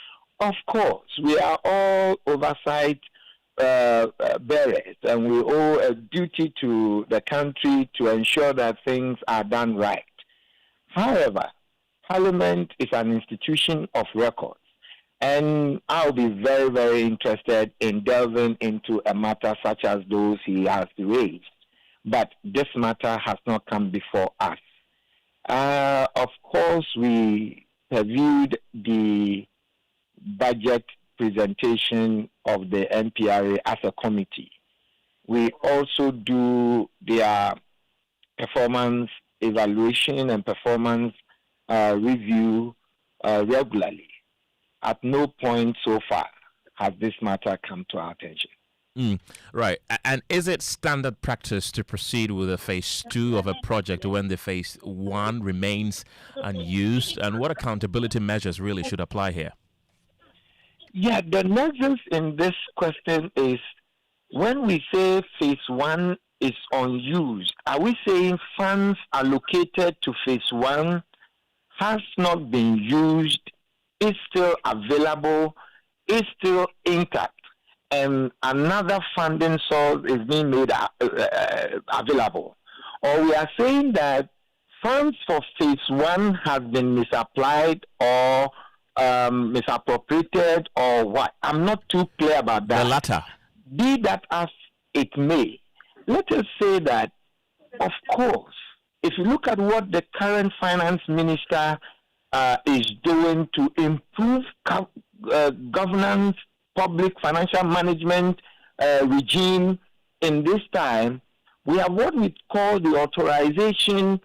Of course, we are all oversight bearers, and we owe a duty to the country to ensure that things are done right. However, Parliament is an institution of records, and I'll be very, very interested in delving into a matter such as those he has raised. But this matter has not come before us. Of course, we reviewed the budget presentation of the NPRA as a committee. We also do their performance evaluation and performance review regularly. At no point so far has this matter come to our attention. Right. And is it standard practice to proceed with a phase 2 of a project when the phase 1 remains unused? And what accountability measures really should apply here? Yeah, the nexus in this question is when we say phase 1 is unused, are we saying funds allocated to phase 1 has not been used, is still available, is still intact, and another funding source is being made available? Or we are saying that funds for phase 1 have been misapplied or misappropriated or what? I'm not too clear about that. The latter. Be that as it may, let us say that, of course, if you look at what the current finance minister is doing to improve governance, public financial management regime in this time, we have what we call the authorization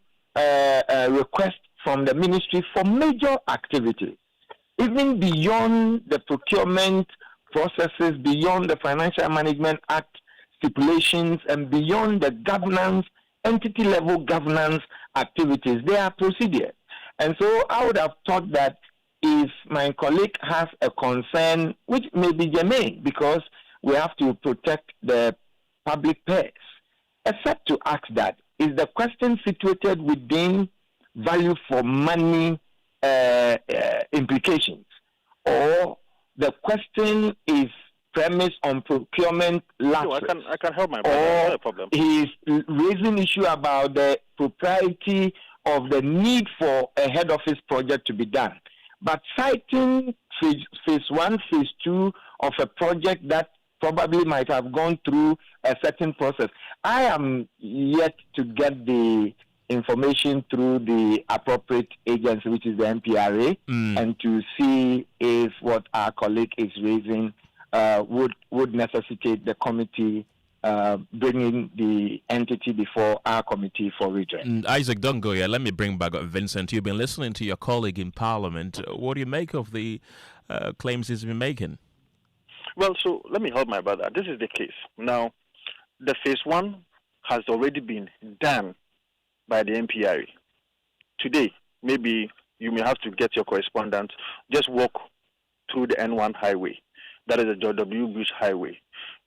request from the ministry for major activities, even beyond the procurement processes, beyond the Financial Management Act stipulations, and beyond the governance, entity-level governance activities. They are procedures. And so I would have thought that if my colleague has a concern, which may be germane, because we have to protect the public purse, except to ask that, is the question situated within value for money implications, or the question is premised on procurement lapses? No, I can help my brother. No problem. He's raising issue about the propriety of the need for a head office project to be done, but citing phase 1, phase 2 of a project that probably might have gone through a certain process. I am yet to get the information through the appropriate agency, which is the NPRA, and to see if what our colleague is raising would necessitate the committee bringing the entity before our committee for redress. Isaac, don't go yet. Let me bring back Vincent. You've been listening to your colleague in Parliament. What do you make of the claims he's been making? Well, so let me help my brother. This is the case. Now, the phase 1 has already been done by the NPRA. Today, maybe you may have to get your correspondent, just walk through the N1 highway. That is the George W. Bush highway.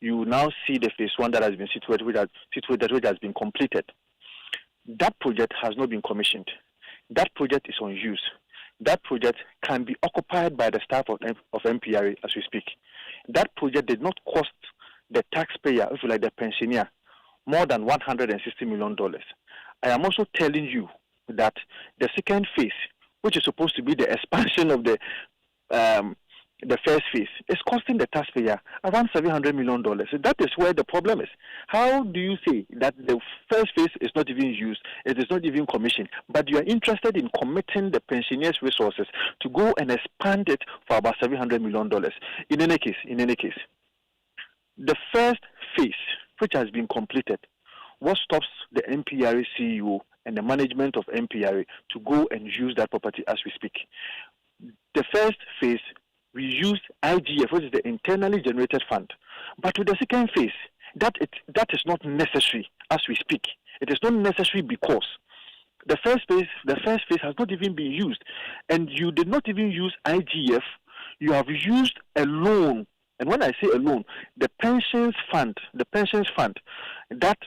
You now see the phase 1 that has been situated, which has been completed. That project has not been commissioned. That project is on use. That project can be occupied by the staff of NPRA as we speak. That project did not cost the taxpayer, if you like, the pensioner, more than $160 million. I am also telling you that the second phase, which is supposed to be the expansion of the first phase, is costing the taxpayer around $700 million. So that is where the problem is. How do you say that the first phase is not even used, it is not even commissioned, but you are interested in committing the pensioners' resources to go and expand it for about $700 million? In any case, the first phase, which has been completed, what stops the NPRA CEO and the management of NPRA to go and use that property as we speak? The first phase, we used IGF, which is the internally generated fund. But with the second phase, that is not necessary as we speak. It is not necessary because the first phase has not even been used. And you did not even use IGF, you have used a loan. And when I say a loan, the pensions fund that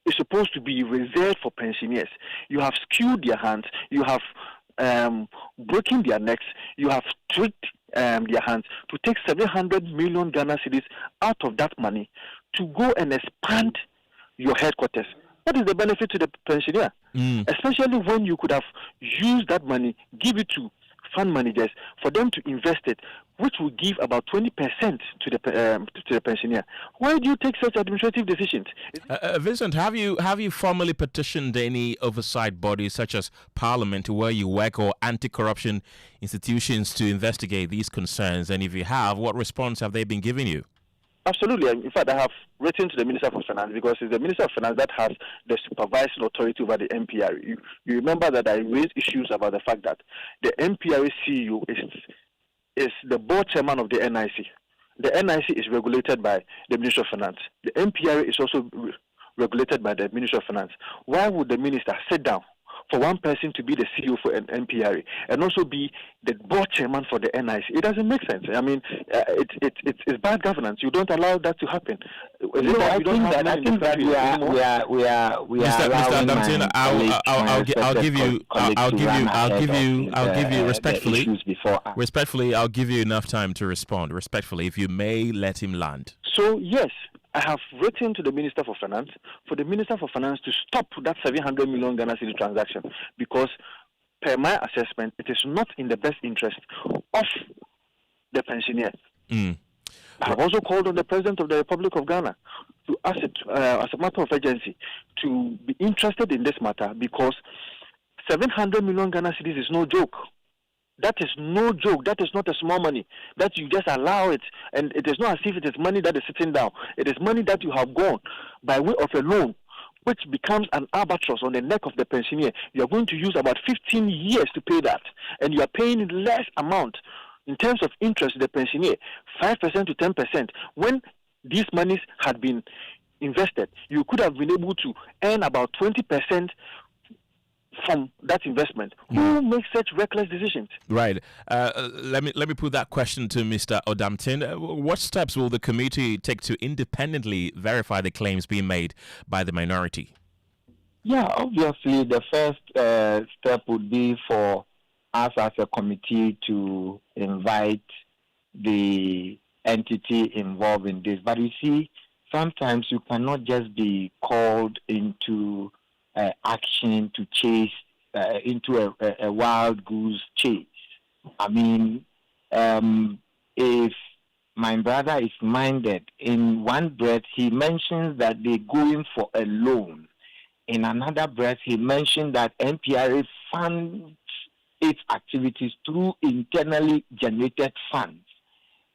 is supposed to be reserved for pensioners. You have skewed their hands, you have broken their necks, you have tricked their hands to take 700 million Ghana cedis out of that money to go and expand your headquarters. What is the benefit to the pensioner? Especially when you could have used that money, give it to fund managers for them to invest it, which will give about 20% to the pensioner. Why do you take such administrative decisions? Vincent, have you formally petitioned any oversight bodies such as Parliament, where you work, or anti-corruption institutions to investigate these concerns? And if you have, what response have they been giving you? Absolutely. In fact, I have written to the Minister of Finance, because it's the Minister of Finance that has the supervisory authority over the NPRA. You remember that I raised issues about the fact that the NPRA CEO is the board chairman of the NIC. The NIC is regulated by the Ministry of Finance. The NPRA is also regulated by the Ministry of Finance. Why would the minister sit down for one person to be the CEO for an NPRA and also be the board chairman for the NIC. It doesn't make sense. I mean, it's bad governance. You don't allow that to happen. I think that we are Mr. Adamson, I'll give you respectfully, I'll give you enough time to respond. Respectfully, if you may let him land. So yes, I have written to the Minister for Finance for the Minister for Finance to stop that 700 million Ghana cedi transaction, because per my assessment, it is not in the best interest of the pensioner. I have also called on the President of the Republic of Ghana to ask it as a matter of urgency to be interested in this matter, because 700 million Ghana cedis is no joke. That is no joke. That is not a small money that you just allow it. And it is not as if it is money that is sitting down. It is money that you have gone by way of a loan, which becomes an albatross on the neck of the pensioner. You are going to use about 15 years to pay that. And you are paying less amount in terms of interest to the pensioner, 5% to 10%. When these monies had been invested, you could have been able to earn about 20% from that investment. Who makes such reckless decisions? Right. Let me put that question to Mr. Odamtin. What steps will the committee take to independently verify the claims being made by the minority? Yeah, obviously the first step would be for us as a committee to invite the entity involved in this. But you see, sometimes you cannot just be called into action to chase into a wild goose chase. I mean, if my brother is minded, in one breath he mentions that they're going for a loan. In another breath he mentioned that NPRA funds its activities through internally generated funds.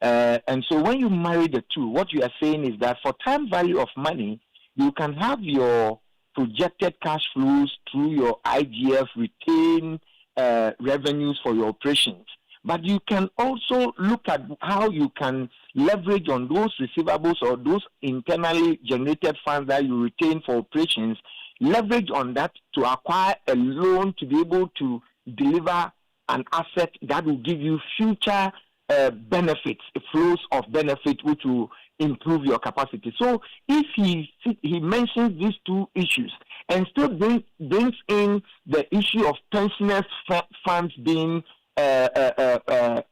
And so when you marry the two, what you are saying is that for time value of money, you can have your projected cash flows through your IGF retain revenues for your operations. But you can also look at how you can leverage on those receivables or those internally generated funds that you retain for operations, leverage on that to acquire a loan to be able to deliver an asset that will give you future benefits, flows of benefit, which will improve your capacity. So if he mentions these two issues and still brings in the issue of pensioners' funds being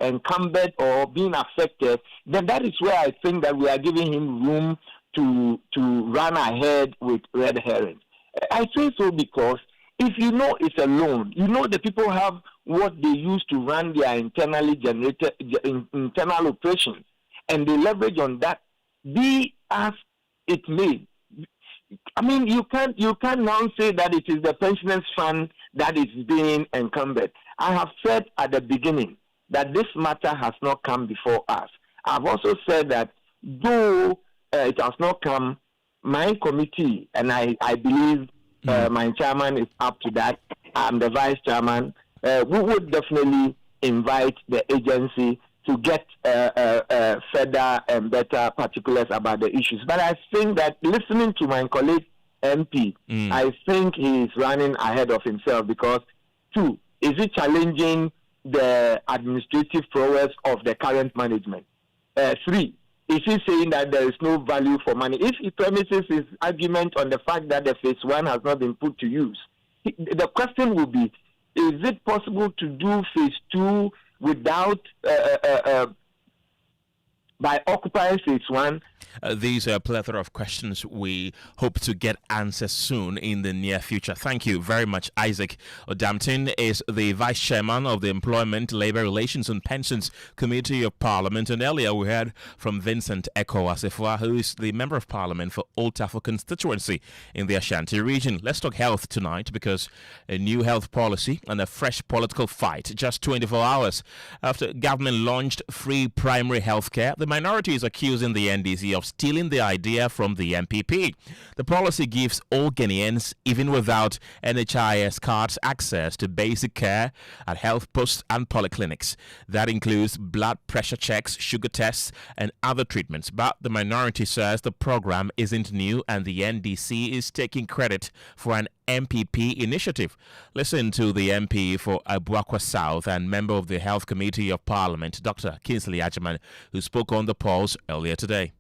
encumbered or being affected, then that is where I think that we are giving him room to run ahead with red herrings. I say so because if you know it's a loan, you know the people have what they use to run their internally generated internal operations, and they leverage on that. Be as it may. I mean, you can't now say that it is the pensioners' fund that is being encumbered. I have said at the beginning that this matter has not come before us. I've also said that though it has not come, my committee, and I believe my chairman is up to that, I'm the vice chairman, we would definitely invite the agency to get further and better particulars about the issues. But I think that listening to my colleague MP, I think he is running ahead of himself because, 2, is he challenging the administrative prowess of the current management? 3, is he saying that there is no value for money? If he premises his argument on the fact that the phase 1 has not been put to use, the question will be, is it possible to do phase 2 without by occupying phase 1? These are a plethora of questions we hope to get answers soon in the near future. Thank you very much. Isaac Odamtin is the Vice Chairman of the Employment, Labour Relations and Pensions Committee of Parliament. And earlier we heard from Vincent Eko Asefua, who is the Member of Parliament for Old Tafo constituency in the Ashanti region. Let's talk health tonight because a new health policy and a fresh political fight just 24 hours after government launched free primary health care. The minority is accusing the NDC guilty of stealing the idea from the MPP. The policy gives all Ghanaians, even without NHIS cards, access to basic care at health posts and polyclinics. That includes blood pressure checks, sugar tests, and other treatments. But the minority says the program isn't new and the NDC is taking credit for an MPP initiative. Listen to the MP for Abuakwa South and member of the Health Committee of Parliament, Dr. Kingsley Agyemang, who spoke on the polls earlier today.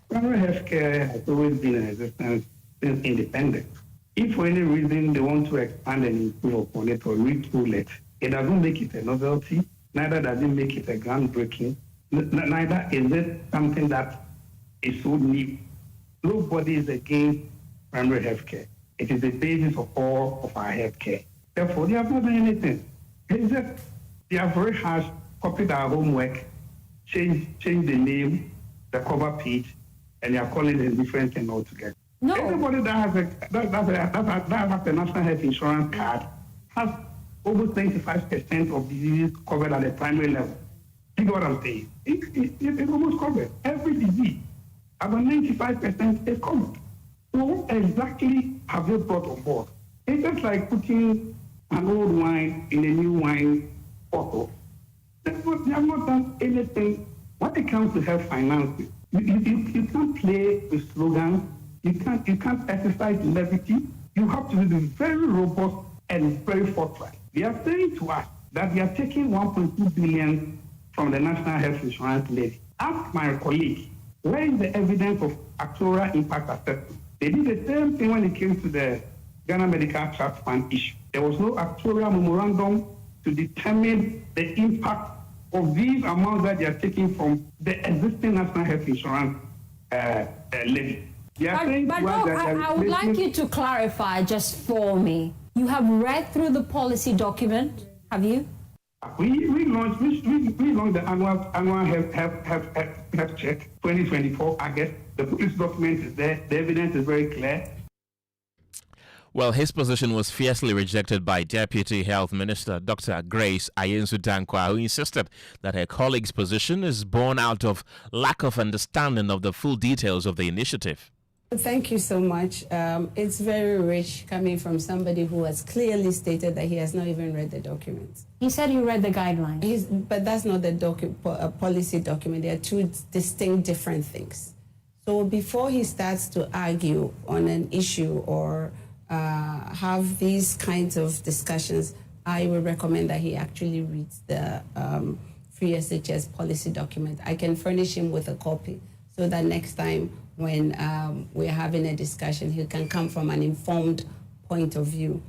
Primary health care has always been in existence since independence. If for any reason they want to expand and improve upon it or retool it, it doesn't make it a novelty, neither does it make it a groundbreaking, neither is it something that is so new. Nobody is against primary health care. It is the basis of all of our health care. Therefore, they have not done anything. It's just they are very harsh, copied our homework, change the name, the cover page, and they are calling it a different thing altogether. No. Everybody that has a national health insurance card has over 25% of diseases covered at the primary level. You know what I'm saying? It's almost covered. Every disease, about 95% is covered. So what exactly have they brought on board? It's just like putting an old wine in a new wine bottle. They have not done anything when it comes to health finances. You can't play with slogans. You can't exercise levity. You have to be very robust and very forthright. They are saying to us that they are taking 1.2 billion from the National Health Insurance levy. Ask my colleague, where is the evidence of actuarial impact assessment? They did the same thing when it came to the Ghana Medical Trust Fund issue. There was no actuarial memorandum to determine the impact of these amounts that they are taking from the existing National Health Insurance levy. I would like you to clarify just for me. You have read through the policy document, have you? We launched the annual health check 2024 August. The policy document is there. The evidence is very clear. Well, his position was fiercely rejected by Deputy Health Minister Dr. Grace Ayensu-Dankwa, who insisted that her colleague's position is born out of lack of understanding of the full details of the initiative. Thank you so much. It's very rich coming from somebody who has clearly stated that he has not even read the document. He said he read the guidelines. But that's not the policy document. They are two distinct, different things. So before he starts to argue on an issue or have these kinds of discussions, I would recommend that he actually reads the Free SHS policy document. I can furnish him with a copy so that next time when we're having a discussion, he can come from an informed point of view.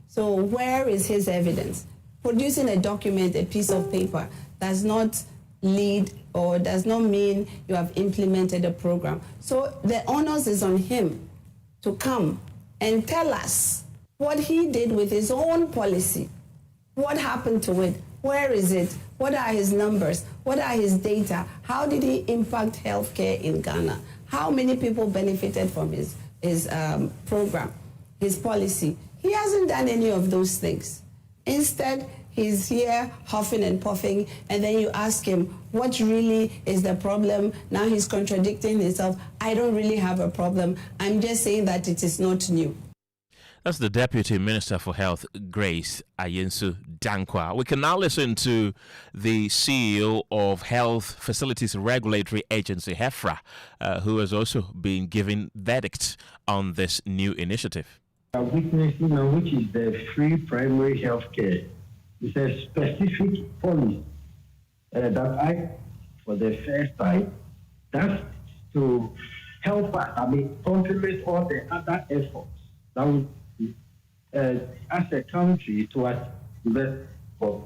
So where is his evidence? Producing a document, a piece of paper, does not lead or does not mean you have implemented a program. So the onus is on him to come and tell us what he did with his own policy. What happened to it? Where is it? What are his numbers? What are his data? How did he impact healthcare in Ghana? How many people benefited from his program, his policy? He hasn't done any of those things. Instead, he's here huffing and puffing, and then you ask him, what really is the problem? Now he's contradicting himself. I don't really have a problem. I'm just saying that it is not new. That's the Deputy Minister for Health, Grace Ayensu-Dankwa. We can now listen to the CEO of Health Facilities Regulatory Agency, HEFRA, who has also been giving verdicts on this new initiative. We are witnessing, which is the free primary health care. It's a specific policy that I, for the first time, that's to help us, complement all the other efforts that we as a country to invest for.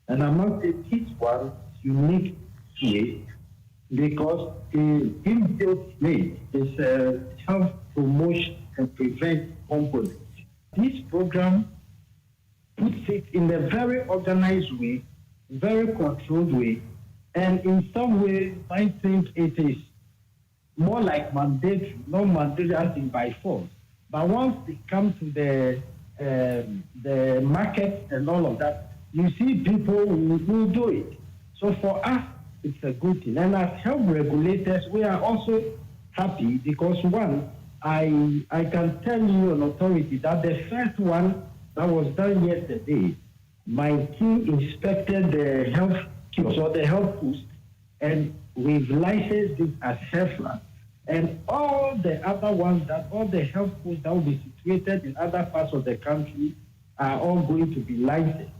And I must say this one unique here because the inbuilt rate is a health promotion and prevent component. This program puts it in a very organized way, very controlled way, and in some ways I think it is more like mandatory, not mandatory as in by force. But once it comes to the market and all of that, you see people who do it. So for us it's a good thing. And as health regulators, we are also happy because one, I can tell you on authority that the first one that was done yesterday, my team inspected the health kiosks or the health post, and we've licensed it as HEFRA. And all the other ones, all the health posts that will be situated in other parts of the country are all going to be licensed.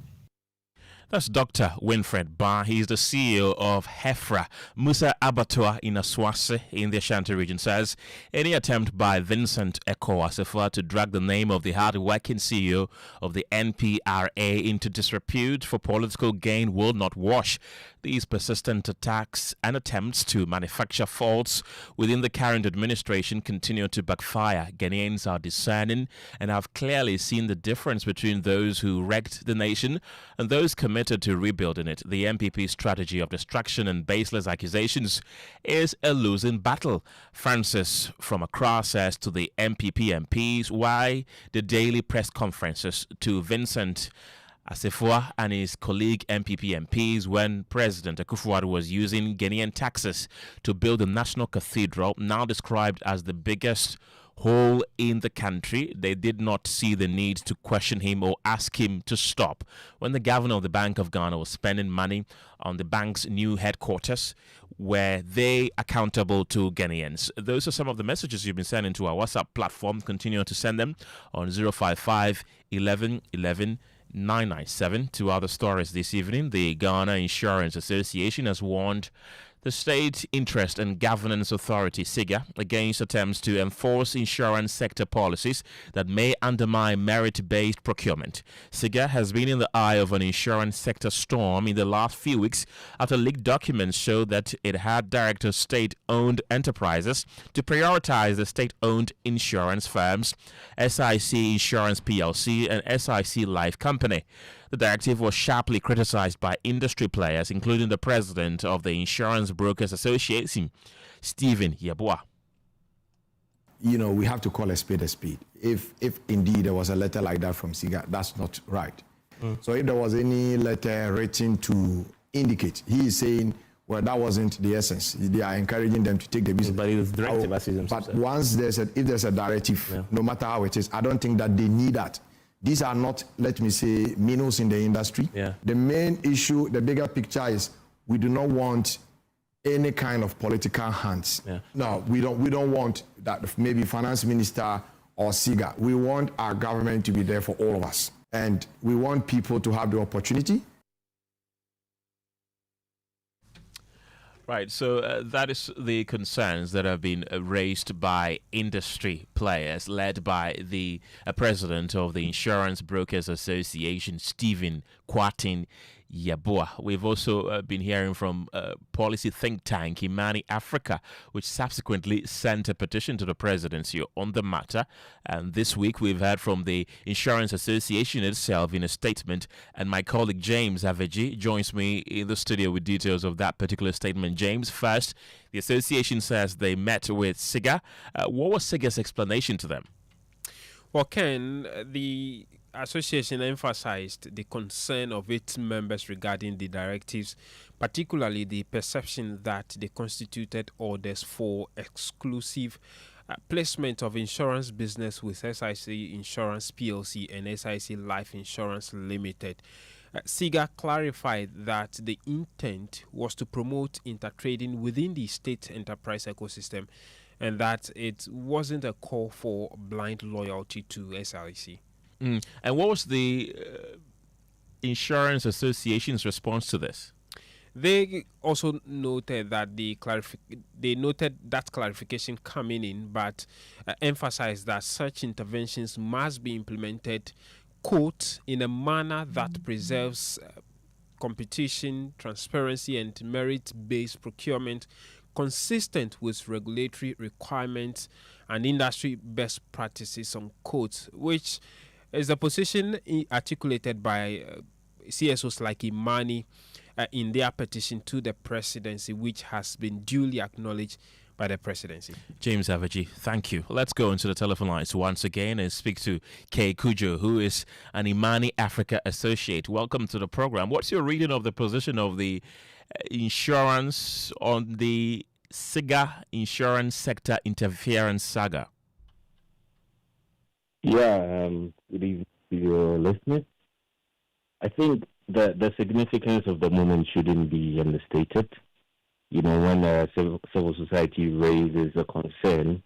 That's Dr. Winfred Barr. He's the CEO of HEFRA. Musa Abattoir in Aswase in the Ashanti region says any attempt by Vincent Eko Assefuah to drag the name of the hard-working CEO of the NPRA into disrepute for political gain will not wash. These persistent attacks and attempts to manufacture faults within the current administration continue to backfire. Ghanaians are discerning and have clearly seen the difference between those who wrecked the nation and those committed to rebuilding it. The MPP strategy of distraction and baseless accusations is a losing battle. Francis from Accra says to the MPP MPs why the daily press conferences to Vincent Assefuah and his colleague MPP MPs when President Akufo-Addo was using Ghanaian taxes to build the National Cathedral, now described as the biggest hole in the country. They did not see the need to question him or ask him to stop. When the governor of the Bank of Ghana was spending money on the bank's new headquarters, were they accountable to Ghanaians? Those are some of the messages you've been sending to our WhatsApp platform. Continue to send them on 055 11 11 997. Two other stories this evening. The Ghana Insurance Association has warned the State Interest and Governance Authority, SIGA, against attempts to enforce insurance sector policies that may undermine merit-based procurement. SIGA has been in the eye of an insurance sector storm in the last few weeks after leaked documents show that it had directed state-owned enterprises to prioritize the state-owned insurance firms, SIC Insurance PLC and SIC Life Company. The directive was sharply criticized by industry players, including the president of the Insurance Brokers Association, Stephen Yeboah. You know, we have to call a spade a spade. If indeed there was a letter like that from SIGA, that's not right. So if there was any letter written to indicate, he is saying, well, that wasn't the essence. They are encouraging them to take the business. But it was directive, but once if there's a directive, no matter how it is, I don't think that they need that. These are not, let me say, minnows in the industry. The main issue, the bigger picture is we do not want any kind of political hands. No, we don't want that maybe finance minister or SIGA. We want our government to be there for all of us. And we want people to have the opportunity. Right, so that is the concerns that have been raised by industry players, led by the president of the Insurance Brokers Association, Stephen Kwatin Yeboah. We've also been hearing from policy think tank Imani Africa, which subsequently sent a petition to the presidency on the matter. And this week we've heard from the Insurance Association itself in a statement. And my colleague James Aveji joins me in the studio with details of that particular statement. James, first, the association says they met with SIGA. What was SIGA's explanation to them? Well, Ken, the association emphasized the concern of its members regarding the directives, particularly the perception that they constituted orders for exclusive placement of insurance business with SIC Insurance PLC and SIC Life Insurance Limited. SIGA clarified that the intent was to promote intertrading within the state enterprise ecosystem and that it wasn't a call for blind loyalty to SIC. And what was the Insurance Association's response to this? They also noted that they noted that clarification coming in, but emphasized that such interventions must be implemented, quote, in a manner that preserves competition, transparency, and merit-based procurement consistent with regulatory requirements and industry best practices, unquote, which is a position articulated by CSOs like Imani in their petition to the presidency, which has been duly acknowledged by the presidency. James Avaji, thank you. Let's go into the telephone lines once again and speak to Kojo, who is an Imani Africa associate. Welcome to the program. What's your reading of the position of the insurance on the SIGA insurance sector interference saga? Yeah, good evening to your listeners. I think the significance of the moment shouldn't be understated. You know, when civil society raises a concern,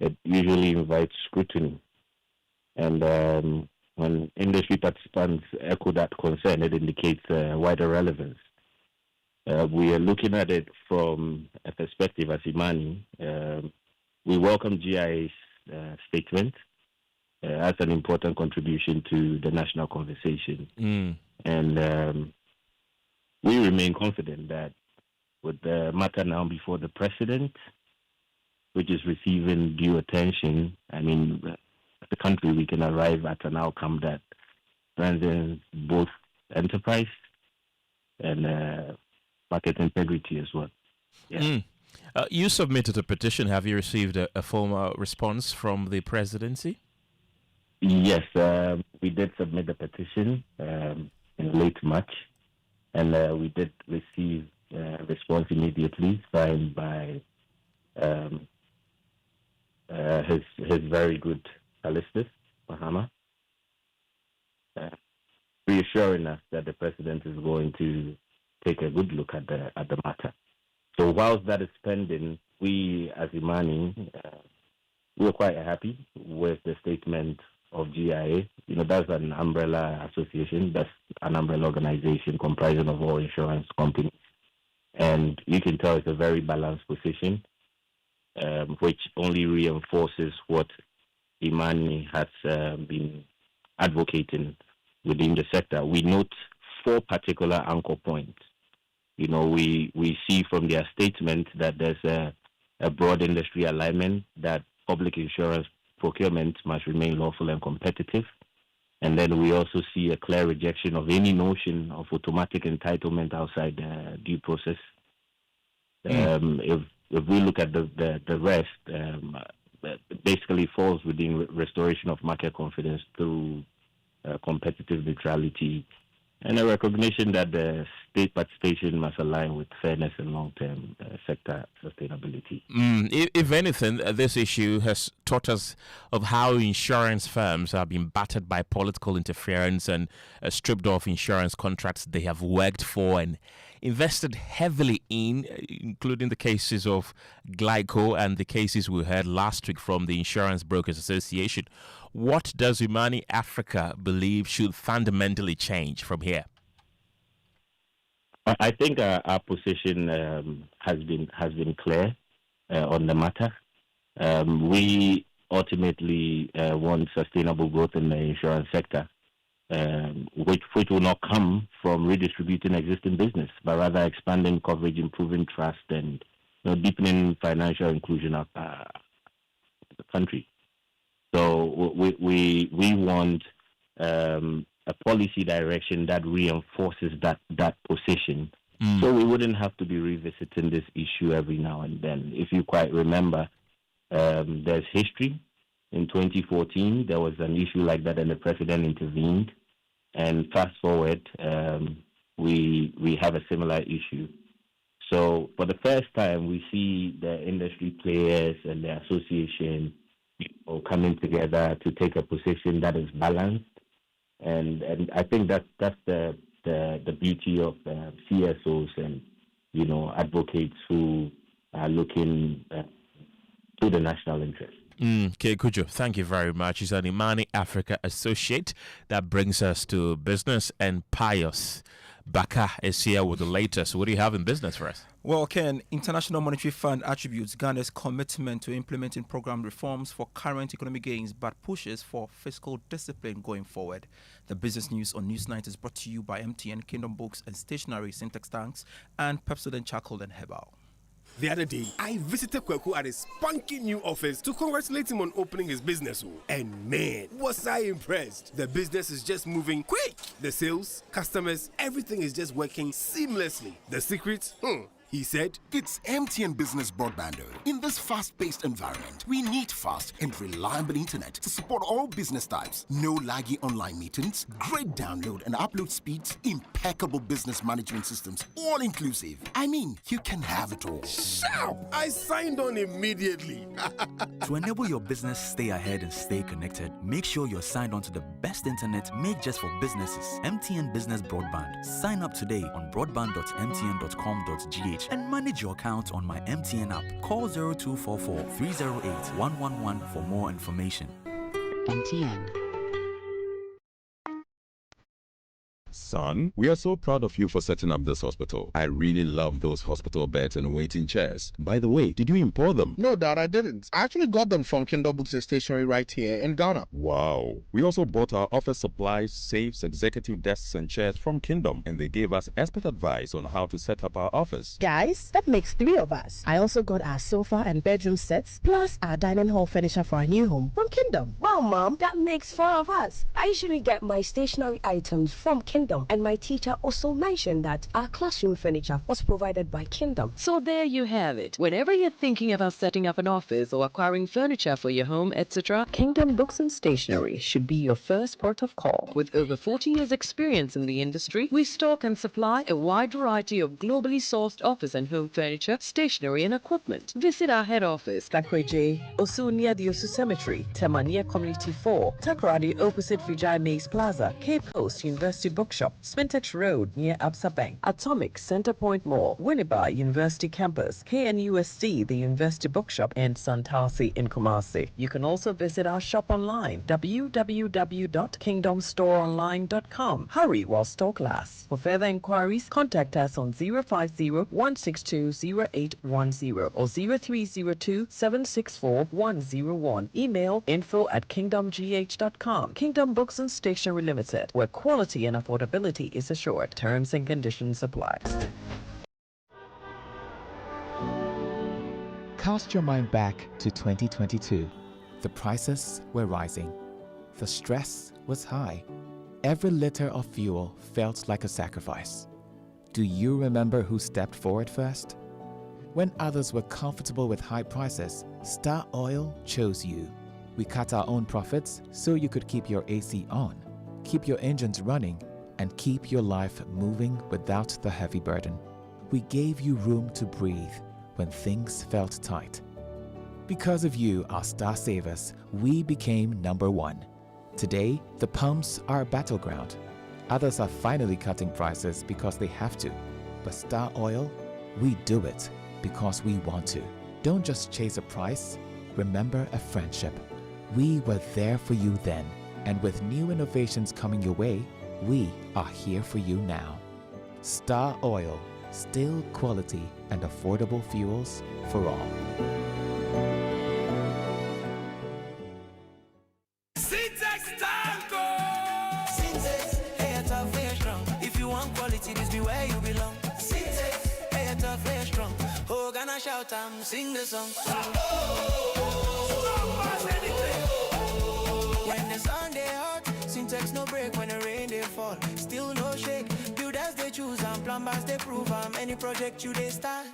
it usually invites scrutiny. And when industry participants echo that concern, it indicates wider relevance. We are looking at it from a perspective as Imani. We welcome GIA's statement as an important contribution to the national conversation. And we remain confident that with the matter now before the president, which is receiving due attention, I mean, as a country, we can arrive at an outcome that strengthens both enterprise and market integrity as well. Yeah. You submitted a petition. Have you received a formal response from the presidency? Yes, we did submit a petition in late March, and we did receive response immediately, signed by his very good solicitors, Bahama, reassuring us that the president is going to take a good look at the matter. So whilst that is pending, we as Imani, we're quite happy with the statement of GIA. You know, that's an umbrella association, that's an umbrella organization comprising of all insurance companies. And you can tell it's a very balanced position, which only reinforces what Imani has been advocating within the sector. We note 4 particular anchor points. You know, we see from their statement that there's a broad industry alignment that public insurance procurement must remain lawful and competitive. And then we also see a clear rejection of any notion of automatic entitlement outside the due process. If we look at the rest, basically falls within restoration of market confidence through competitive neutrality and a recognition that the state participation must align with fairness and long-term sector sustainability. If anything, this issue has taught us of how insurance firms have been battered by political interference and stripped off insurance contracts they have worked for and invested heavily in, including the cases of Glyco and the cases we heard last week from the Insurance Brokers Association. What does Imani Africa believe should fundamentally change from here? I think our position has been clear on the matter. We ultimately want sustainable growth in the insurance sector, which will not come from redistributing existing business, but rather expanding coverage, improving trust, and deepening financial inclusion of the country. So we want a policy direction that reinforces that position. So we wouldn't have to be revisiting this issue every now and then. If you quite remember, there's history. In 2014, there was an issue like that and the president intervened. And fast forward, we have a similar issue. So for the first time, we see the industry players and the association coming together to take a position that is balanced, and I think that's the beauty of CSOs and advocates who are looking to the national interest. Kojo, thank you very much. He's an Imani Africa associate. That brings us to business, and Pius Baka is here with the latest. What do you have in business for us? Well, Ken, International Monetary Fund attributes Ghana's commitment to implementing program reforms for current economic gains, but pushes for fiscal discipline going forward. The business news on Newsnight is brought to you by MTN, Kingdom Books and Stationery, Syntax Tanks, and Pepsodent Charcoal and Herbal. The other day, I visited Kweku at his spunky new office to congratulate him on opening his business. And man, was I impressed. The business is just moving quick. The sales, customers, everything is just working seamlessly. The secret? He said, It's MTN Business Broadband. In this fast-paced environment, we need fast and reliable internet to support all business types. No laggy online meetings, great download and upload speeds, impeccable business management systems, all inclusive. I mean, you can have it all. Sharp! I signed on immediately. To enable your business stay ahead and stay connected, make sure you're signed on to the best internet made just for businesses. MTN Business Broadband. Sign up today on broadband.mtn.com.gh and manage your account on my MTN app. Call 0244 308 111 for more information. MTN. Son, we are so proud of you for setting up this hospital. I really love those hospital beds and waiting chairs. By the way, did you import them? No, Dad, I didn't. I actually got them from Kindle Books and Stationery right here in Ghana. Wow. We also bought our office supplies, safes, executive desks and chairs from Kingdom, and they gave us expert advice on how to set up our office. Guys, that makes 3 of us. I also got our sofa and bedroom sets, plus our dining hall furniture for our new home from Kingdom. Wow, Mom, that makes 4 of us. I usually get my stationery items from Kingdom, and my teacher also mentioned that our classroom furniture was provided by Kingdom. So there you have it. Whenever you're thinking about setting up an office or acquiring furniture for your home, etc., Kingdom Books and Stationery should be your first port of call. With over 40 years experience in the industry, we stock and supply a wide variety of globally sourced office and home furniture, stationery and equipment. Visit our head office, Lakweje, Osu near the Osu Cemetery, Temania Community 4, Takoradi opposite Vijay Mays Plaza, Cape Coast University Bookshop, Spintex Road near Absa Bank, Atomic Center Point Mall, Winneba University Campus, KNUST, the University Bookshop, and Santasi in Kumasi. You can also visit our shop online, www.kingdomstoreonline.com. Hurry while stock lasts. For further inquiries, contact us on 050-162-0810 or 0302-764-101. Email info@kingdomgh.com. Kingdom Books and Stationery Limited, where quality and affordability is assured. Terms and conditions apply. Cast your mind back to 2022. The prices were rising. The stress was high. Every liter of fuel felt like a sacrifice. Do you remember who stepped forward first? When others were comfortable with high prices, Star Oil chose you. We cut our own profits so you could keep your AC on, keep your engines running, and keep your life moving without the heavy burden. We gave you room to breathe when things felt tight. Because of you, our star savers, we became #1. Today, the pumps are a battleground. Others are finally cutting prices because they have to. But Star Oil, we do it because we want to. Don't just chase a price, remember a friendship. We were there for you then, and with new innovations coming your way, we are here for you now. Star Oil, still quality and affordable fuels for all. If you want quality, this be where you belong. Hey, it's a fair strong. Oh, gonna shout and sing the song. When the sun they hot, syntax no break. When the rain they fall, still no shake. Builders they choose and plumbers they prove. Any project you they start.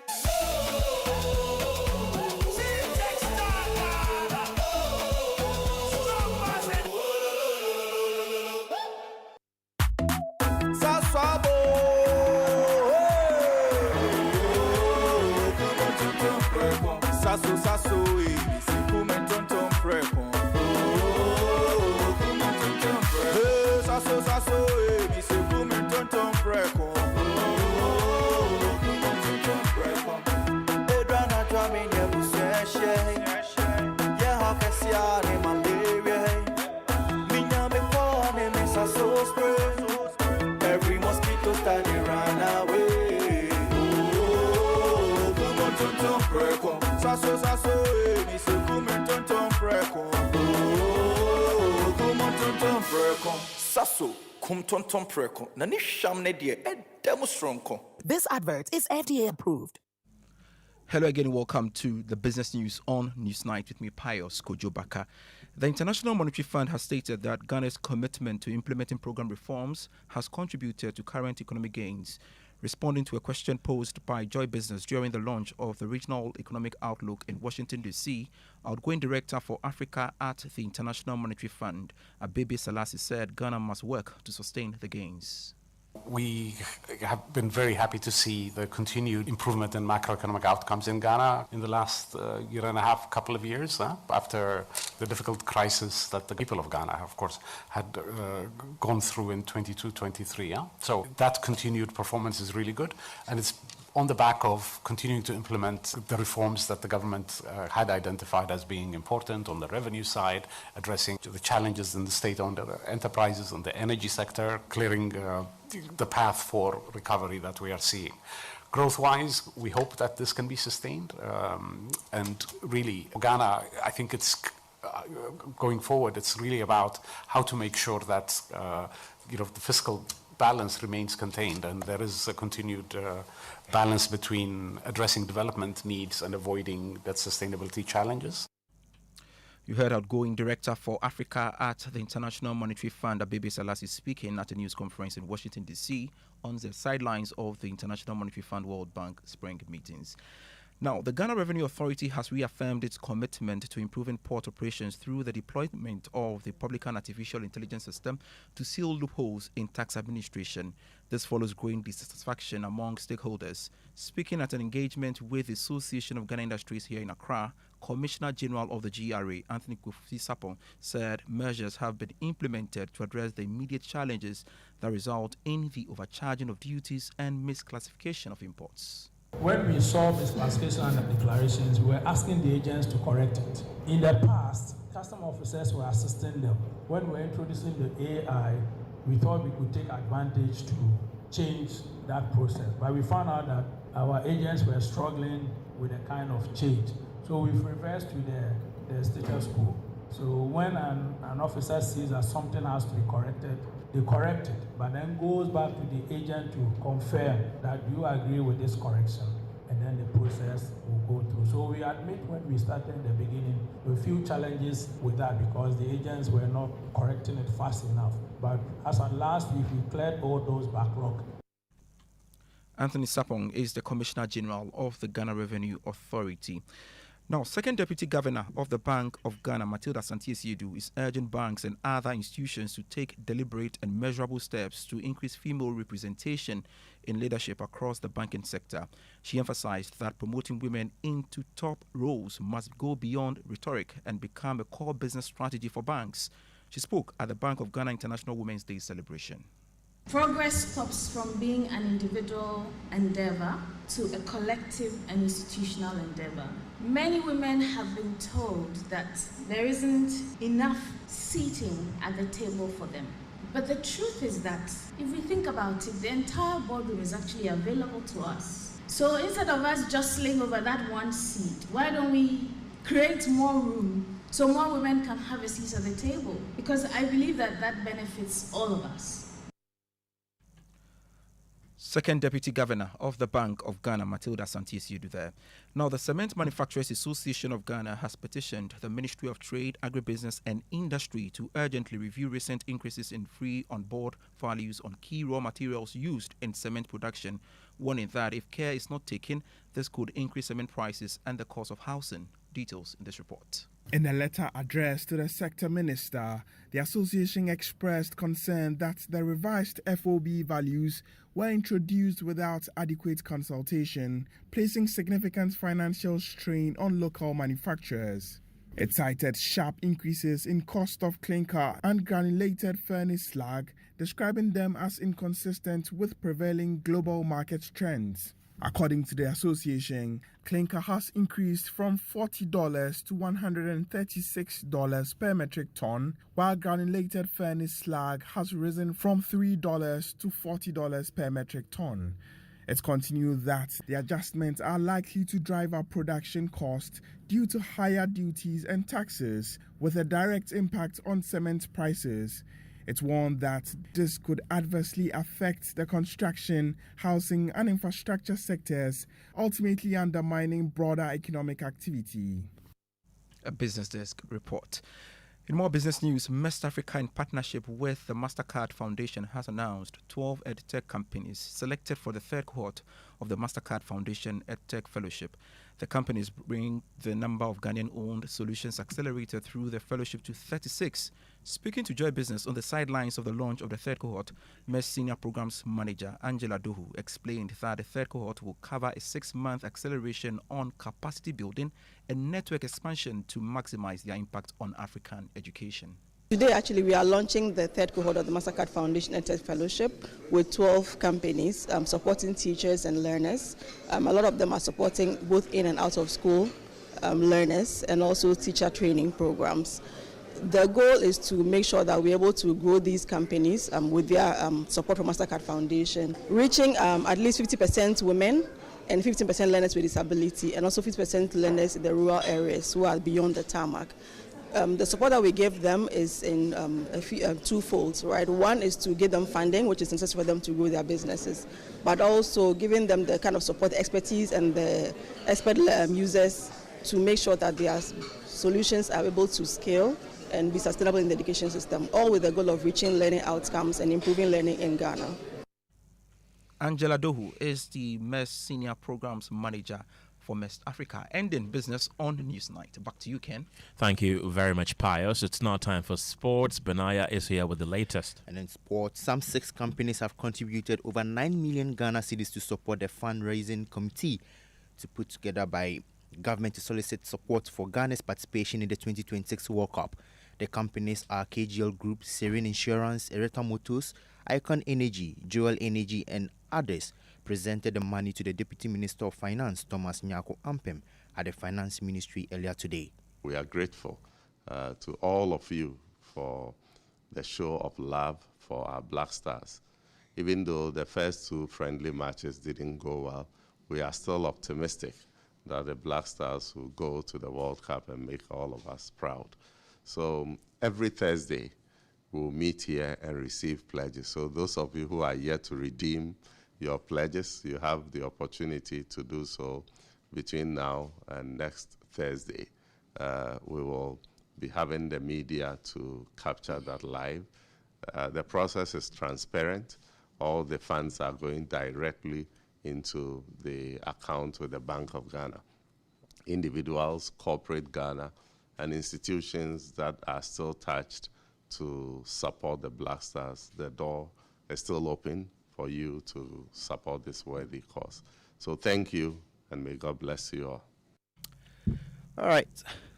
Every mosquito study run away. This advert is FDA approved. Hello again, welcome to the business news on Newsnight with me, Pius Kojo Baka. The International Monetary Fund has stated that Ghana's commitment to implementing program reforms has contributed to current economic gains. Responding to a question posed by Joy Business during the launch of the Regional Economic Outlook in Washington, D.C., outgoing director for Africa at the International Monetary Fund, Abebe Selassie, said Ghana must work to sustain the gains. We have been very happy to see the continued improvement in macroeconomic outcomes in Ghana in the last year and a half, couple of years, after the difficult crisis that the people of Ghana, of course, had gone through in 22-23. So that continued performance is really good, and it's on the back of continuing to implement the reforms that the government had identified as being important on the revenue side, addressing the challenges in the state-owned enterprises, on the energy sector, clearing the path for recovery that we are seeing. Growth-wise, we hope that this can be sustained. And really, Ghana, I think it's going forward, it's really about how to make sure that the fiscal balance remains contained, and there is a continued balance between addressing development needs and avoiding that sustainability challenges. You heard outgoing director for Africa at the International Monetary Fund, Abebe Selassie, speaking at a news conference in Washington, D.C. on the sidelines of the International Monetary Fund World Bank spring meetings. Now, the Ghana Revenue Authority has reaffirmed its commitment to improving port operations through the deployment of the Public and Artificial Intelligence System to seal loopholes in tax administration. This follows growing dissatisfaction among stakeholders. Speaking at an engagement with the Association of Ghana Industries here in Accra, Commissioner General of the GRA, Anthony Sapong, said measures have been implemented to address the immediate challenges that result in the overcharging of duties and misclassification of imports. When we saw misclassification and declarations, we were asking the agents to correct it. In the past, custom officers were assisting them. When we were introducing the AI, we thought we could take advantage to change that process. But we found out that our agents were struggling with a kind of change. So we've reversed to the status quo. So when an officer sees that something has to be corrected, they correct it, but then goes back to the agent to confirm that you agree with this correction, and then the process will go through. So we admit when we started in the beginning, there were a few challenges with that because the agents were not correcting it fast enough. But as at last week, we cleared all those backlog. Anthony Sapong is the Commissioner General of the Ghana Revenue Authority. Now, Second Deputy Governor of the Bank of Ghana, Matilda Santiesiedu, is urging banks and other institutions to take deliberate and measurable steps to increase female representation in leadership across the banking sector. She emphasized that promoting women into top roles must go beyond rhetoric and become a core business strategy for banks. She spoke at the Bank of Ghana International Women's Day celebration. Progress stops from being an individual endeavor to a collective and institutional endeavor. Many women have been told that there isn't enough seating at the table for them. But the truth is that if we think about it, the entire boardroom is actually available to us. So instead of us jostling over that one seat, why don't we create more room so more women can have a seat at the table? Because I believe that that benefits all of us. Second Deputy Governor of the Bank of Ghana, Matilda Santiesiedu there. Now, the Cement Manufacturers Association of Ghana has petitioned the Ministry of Trade, Agribusiness and Industry to urgently review recent increases in free on-board values on key raw materials used in cement production, warning that if care is not taken, this could increase cement prices and the cost of housing. Details in this report. In a letter addressed to the sector minister, the association expressed concern that the revised FOB values were introduced without adequate consultation, placing significant financial strain on local manufacturers. It cited sharp increases in cost of clinker and granulated furnace slag, describing them as inconsistent with prevailing global market trends. According to the association, clinker has increased from $40 to $136 per metric ton, while granulated furnace slag has risen from $3 to $40 per metric ton. It continued that the adjustments are likely to drive up production costs due to higher duties and taxes, with a direct impact on cement prices. It warned that this could adversely affect the construction, housing and infrastructure sectors, ultimately undermining broader economic activity. A Business Desk report. In more business news, West Africa, in partnership with the MasterCard Foundation, has announced 12 EdTech companies selected for the third cohort of the MasterCard Foundation EdTech Fellowship. The companies bring the number of Ghanaian-owned solutions accelerated through the fellowship to 36. Speaking to Joy Business on the sidelines of the launch of the third cohort, MES Senior Programs Manager Angela Dohu explained that the third cohort will cover a 6-month acceleration on capacity building and network expansion to maximize their impact on African education. Today, actually, we are launching the third cohort of the MasterCard Foundation EdTech Fellowship with 12 companies supporting teachers and learners. A lot of them are supporting both in and out of school learners and also teacher training programs. The goal is to make sure that we're able to grow these companies with their support from MasterCard Foundation, reaching at least 50% women and 15% learners with disability, and also 50% learners in the rural areas who are beyond the tarmac. The support that we give them is in twofold, right? One is to give them funding, which is necessary for them to grow their businesses, but also giving them the kind of support, expertise, and the expert users to make sure that their solutions are able to scale and be sustainable in the education system, all with the goal of reaching learning outcomes and improving learning in Ghana. Angela Dohu is the MES Senior Programs Manager for West Africa. Ending business on Newsnight. Back to you, Ken. Thank you very much, Pius. It's now time for sports. Benaya is here with the latest. And in sports, some 6 companies have contributed over 9 million Ghana cedis to support the fundraising committee to put together by government to solicit support for Ghana's participation in the 2026 World Cup. The companies are KGL Group, Serene Insurance, Ereta Motors, Icon Energy, Joel Energy, and others. Presented the money to the Deputy Minister of Finance, Thomas Nyako Ampem, at the Finance Ministry earlier today. We are grateful to all of you for the show of love for our Black Stars. Even though the first 2 friendly matches didn't go well, we are still optimistic that the Black Stars will go to the World Cup and make all of us proud. So every Thursday, we'll meet here and receive pledges. So those of you who are yet to redeem your pledges, you have the opportunity to do so between now and next Thursday. We will be having the media to capture that live. The process is transparent. All the funds are going directly into the account with the Bank of Ghana. Individuals, corporate Ghana, and institutions that are still touched to support the Black Stars, the door is still open for you to support this worthy cause. So thank you, and may God bless you all. All right,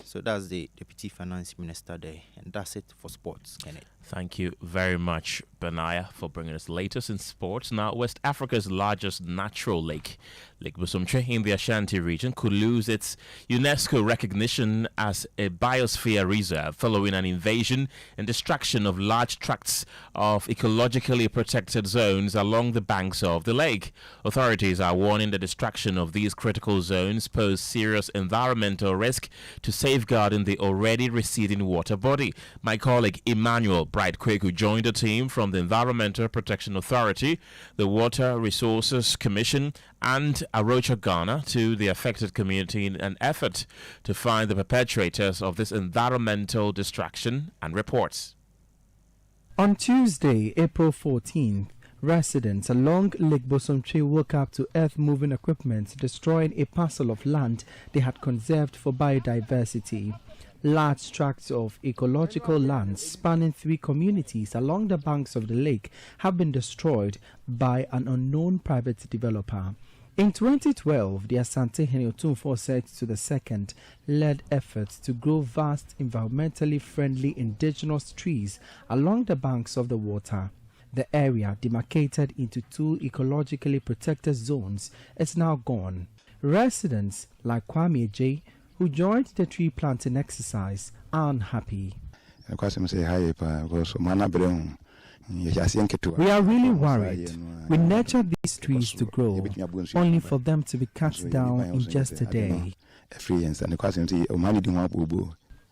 so that's the Deputy Finance Minister there, and that's it for sports, Kenneth. Thank you very much, Benaya, for bringing us the latest in sports. Now, West Africa's largest natural lake, Lake Bosumtwi in the Ashanti region, could lose its UNESCO recognition as a biosphere reserve following an invasion and destruction of large tracts of ecologically protected zones along the banks of the lake. Authorities are warning the destruction of these critical zones pose serious environmental risk to safeguarding the already receding water body. My colleague Emmanuel Bright-Kweku joined the team from the Environmental Protection Authority, the Water Resources Commission, and Arocha Ghana to the affected community in an effort to find the perpetrators of this environmental destruction and reports. On Tuesday, April 14th, residents along Lake Bosumtwi woke up to earth-moving equipment destroying a parcel of land they had conserved for biodiversity. Large tracts of ecological land spanning 3 communities along the banks of the lake have been destroyed by an unknown private developer. In 2012, the Asante Heniotunfo said to the second led efforts to grow vast environmentally friendly indigenous trees along the banks of the water. The area, demarcated into 2 ecologically protected zones, is now gone. Residents like Kwame J, who joined the tree planting exercise, are unhappy. We are really worried. We nurtured these trees to grow, only for them to be cut down in just a day.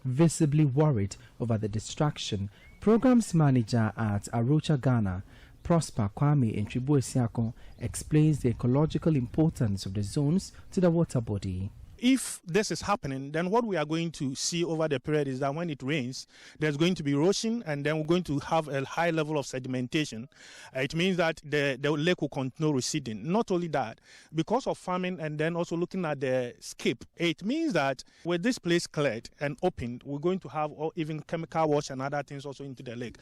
Visibly worried over the destruction, Programs Manager at Arocha Ghana, Prosper Kwame Ntribu Esiako, explains the ecological importance of the zones to the water body. If this is happening, then what we are going to see over the period is that when it rains, there's going to be erosion, and then we're going to have a high level of sedimentation. It means that the lake will continue receding. Not only that, because of farming and then also looking at the scape, it means that with this place cleared and opened, we're going to have even chemical wash and other things also into the lake.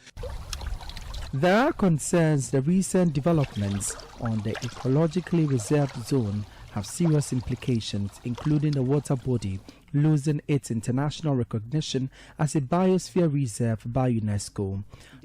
There are concerns the recent developments on the ecologically reserved zone have serious implications, including the water body losing its international recognition as a biosphere reserve by UNESCO.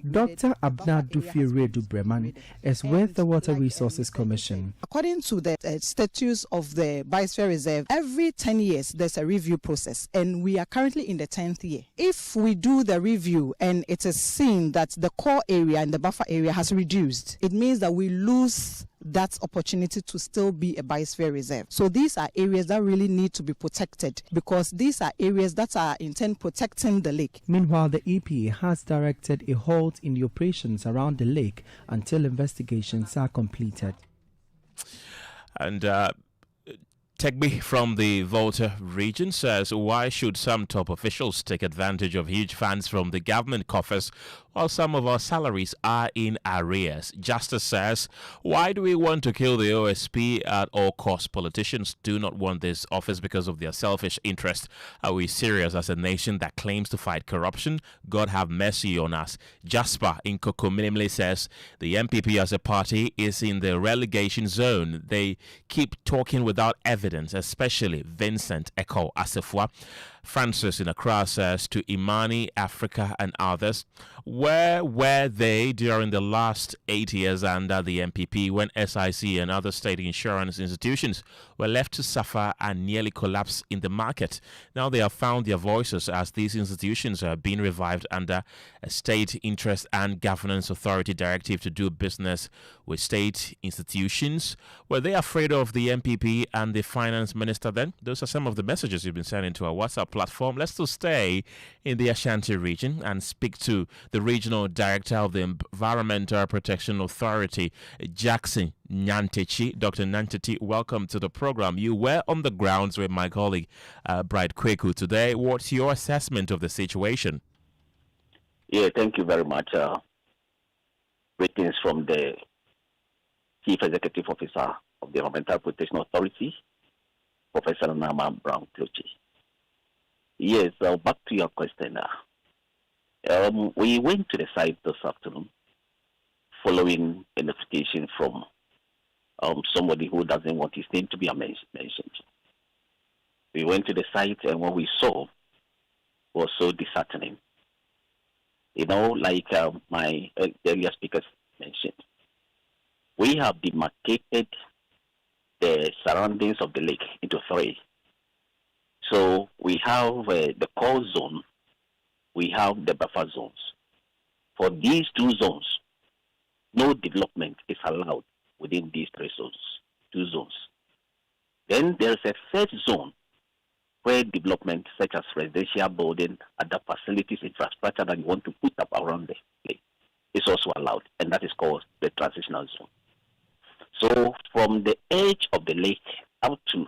Dr. Abnadu Firedu Breman is with the Water Resources Commission. According to the statutes of the Biosphere Reserve, every 10 years there's a review process, and we are currently in the 10th year. If we do the review and it is seen that the core area and the buffer area has reduced, it means that we lose that opportunity to still be a biosphere reserve. So these are areas that really need to be protected, because these are areas that are in turn protecting the lake. Meanwhile, the EPA has directed a halt in the operations around the lake until investigations are completed. And Tegbe from the Volta region says, why should some top officials take advantage of huge funds from the government coffers while some of our salaries are in arrears? Justice says, why do we want to kill the OSP at all costs? Politicians do not want this office because of their selfish interest. Are we serious as a nation that claims to fight corruption? God have mercy on us. Jasper in Kokominimle says, the MPP as a party is in the relegation zone. They keep talking without evidence, especially Vincent Eko Asefwa. Francis in Accra says to Imani, Africa and others, where were they during the last 8 years under the MPP when SIC and other state insurance institutions were left to suffer and nearly collapse in the market? Now they have found their voices as these institutions are being revived under a State Interest and Governance Authority directive to do business with state institutions. Were they afraid of the MPP and the finance minister then? Those are some of the messages you've been sending to our WhatsApp platform. Let's still stay in the Ashanti region and speak to the Regional Director of the Environmental Protection Authority, Jackson Nyantechi. Dr. Nyantechi, welcome to the program. You were on the grounds with my colleague, Bright Kweku, today. What's your assessment of the situation? Yeah, thank you very much. Greetings from the Chief Executive Officer of the Environmental Protection Authority, Professor Nama Brown-Clochi. Yes, back to your question. We went to the site this afternoon following a notification from somebody who doesn't want his name to be mentioned. We went to the site, and what we saw was so disheartening. You know, like my earlier speakers mentioned, we have demarcated the surroundings of the lake into three. So we have the core zone, we have the buffer zones. For these two zones, no development is allowed within these two zones. Then there's a third zone where development such as residential building, other facilities, infrastructure that you want to put up around the lake is also allowed, and that is called the transitional zone. So from the edge of the lake up to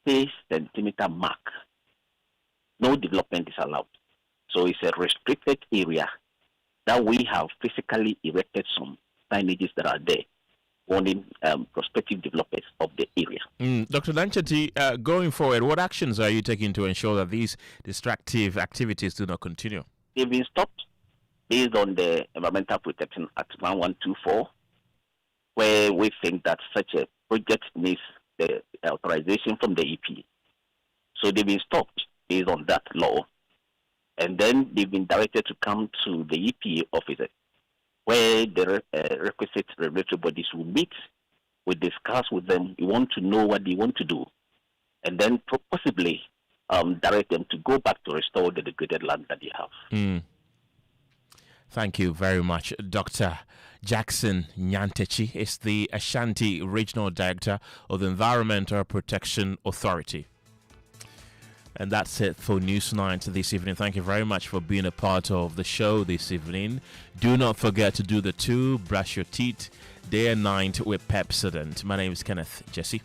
60 centimeter mark, no development is allowed. So it's a restricted area that we have physically erected some signages that are there warning prospective developers of the area. Dr. Nyantechi, going forward, what actions are you taking to ensure that these destructive activities do not continue? They've been stopped based on the Environmental Protection Act 1124, where we think that such a project needs the authorization from the EP. So they've been stopped based on that law, and then they've been directed to come to the EPA office, where the requisite regulatory bodies will meet, we discuss with them, we want to know what they want to do, and then possibly direct them to go back to restore the degraded land that they have. Thank you very much. Dr. Jackson Nyantechi is the Ashanti Regional Director of the Environmental Protection Authority. And that's it for Newsnight this evening. Thank you very much for being a part of the show this evening. Do not forget to do the two, brush your teeth day and night with Pepsodent. My name is Kenneth. Gyasi.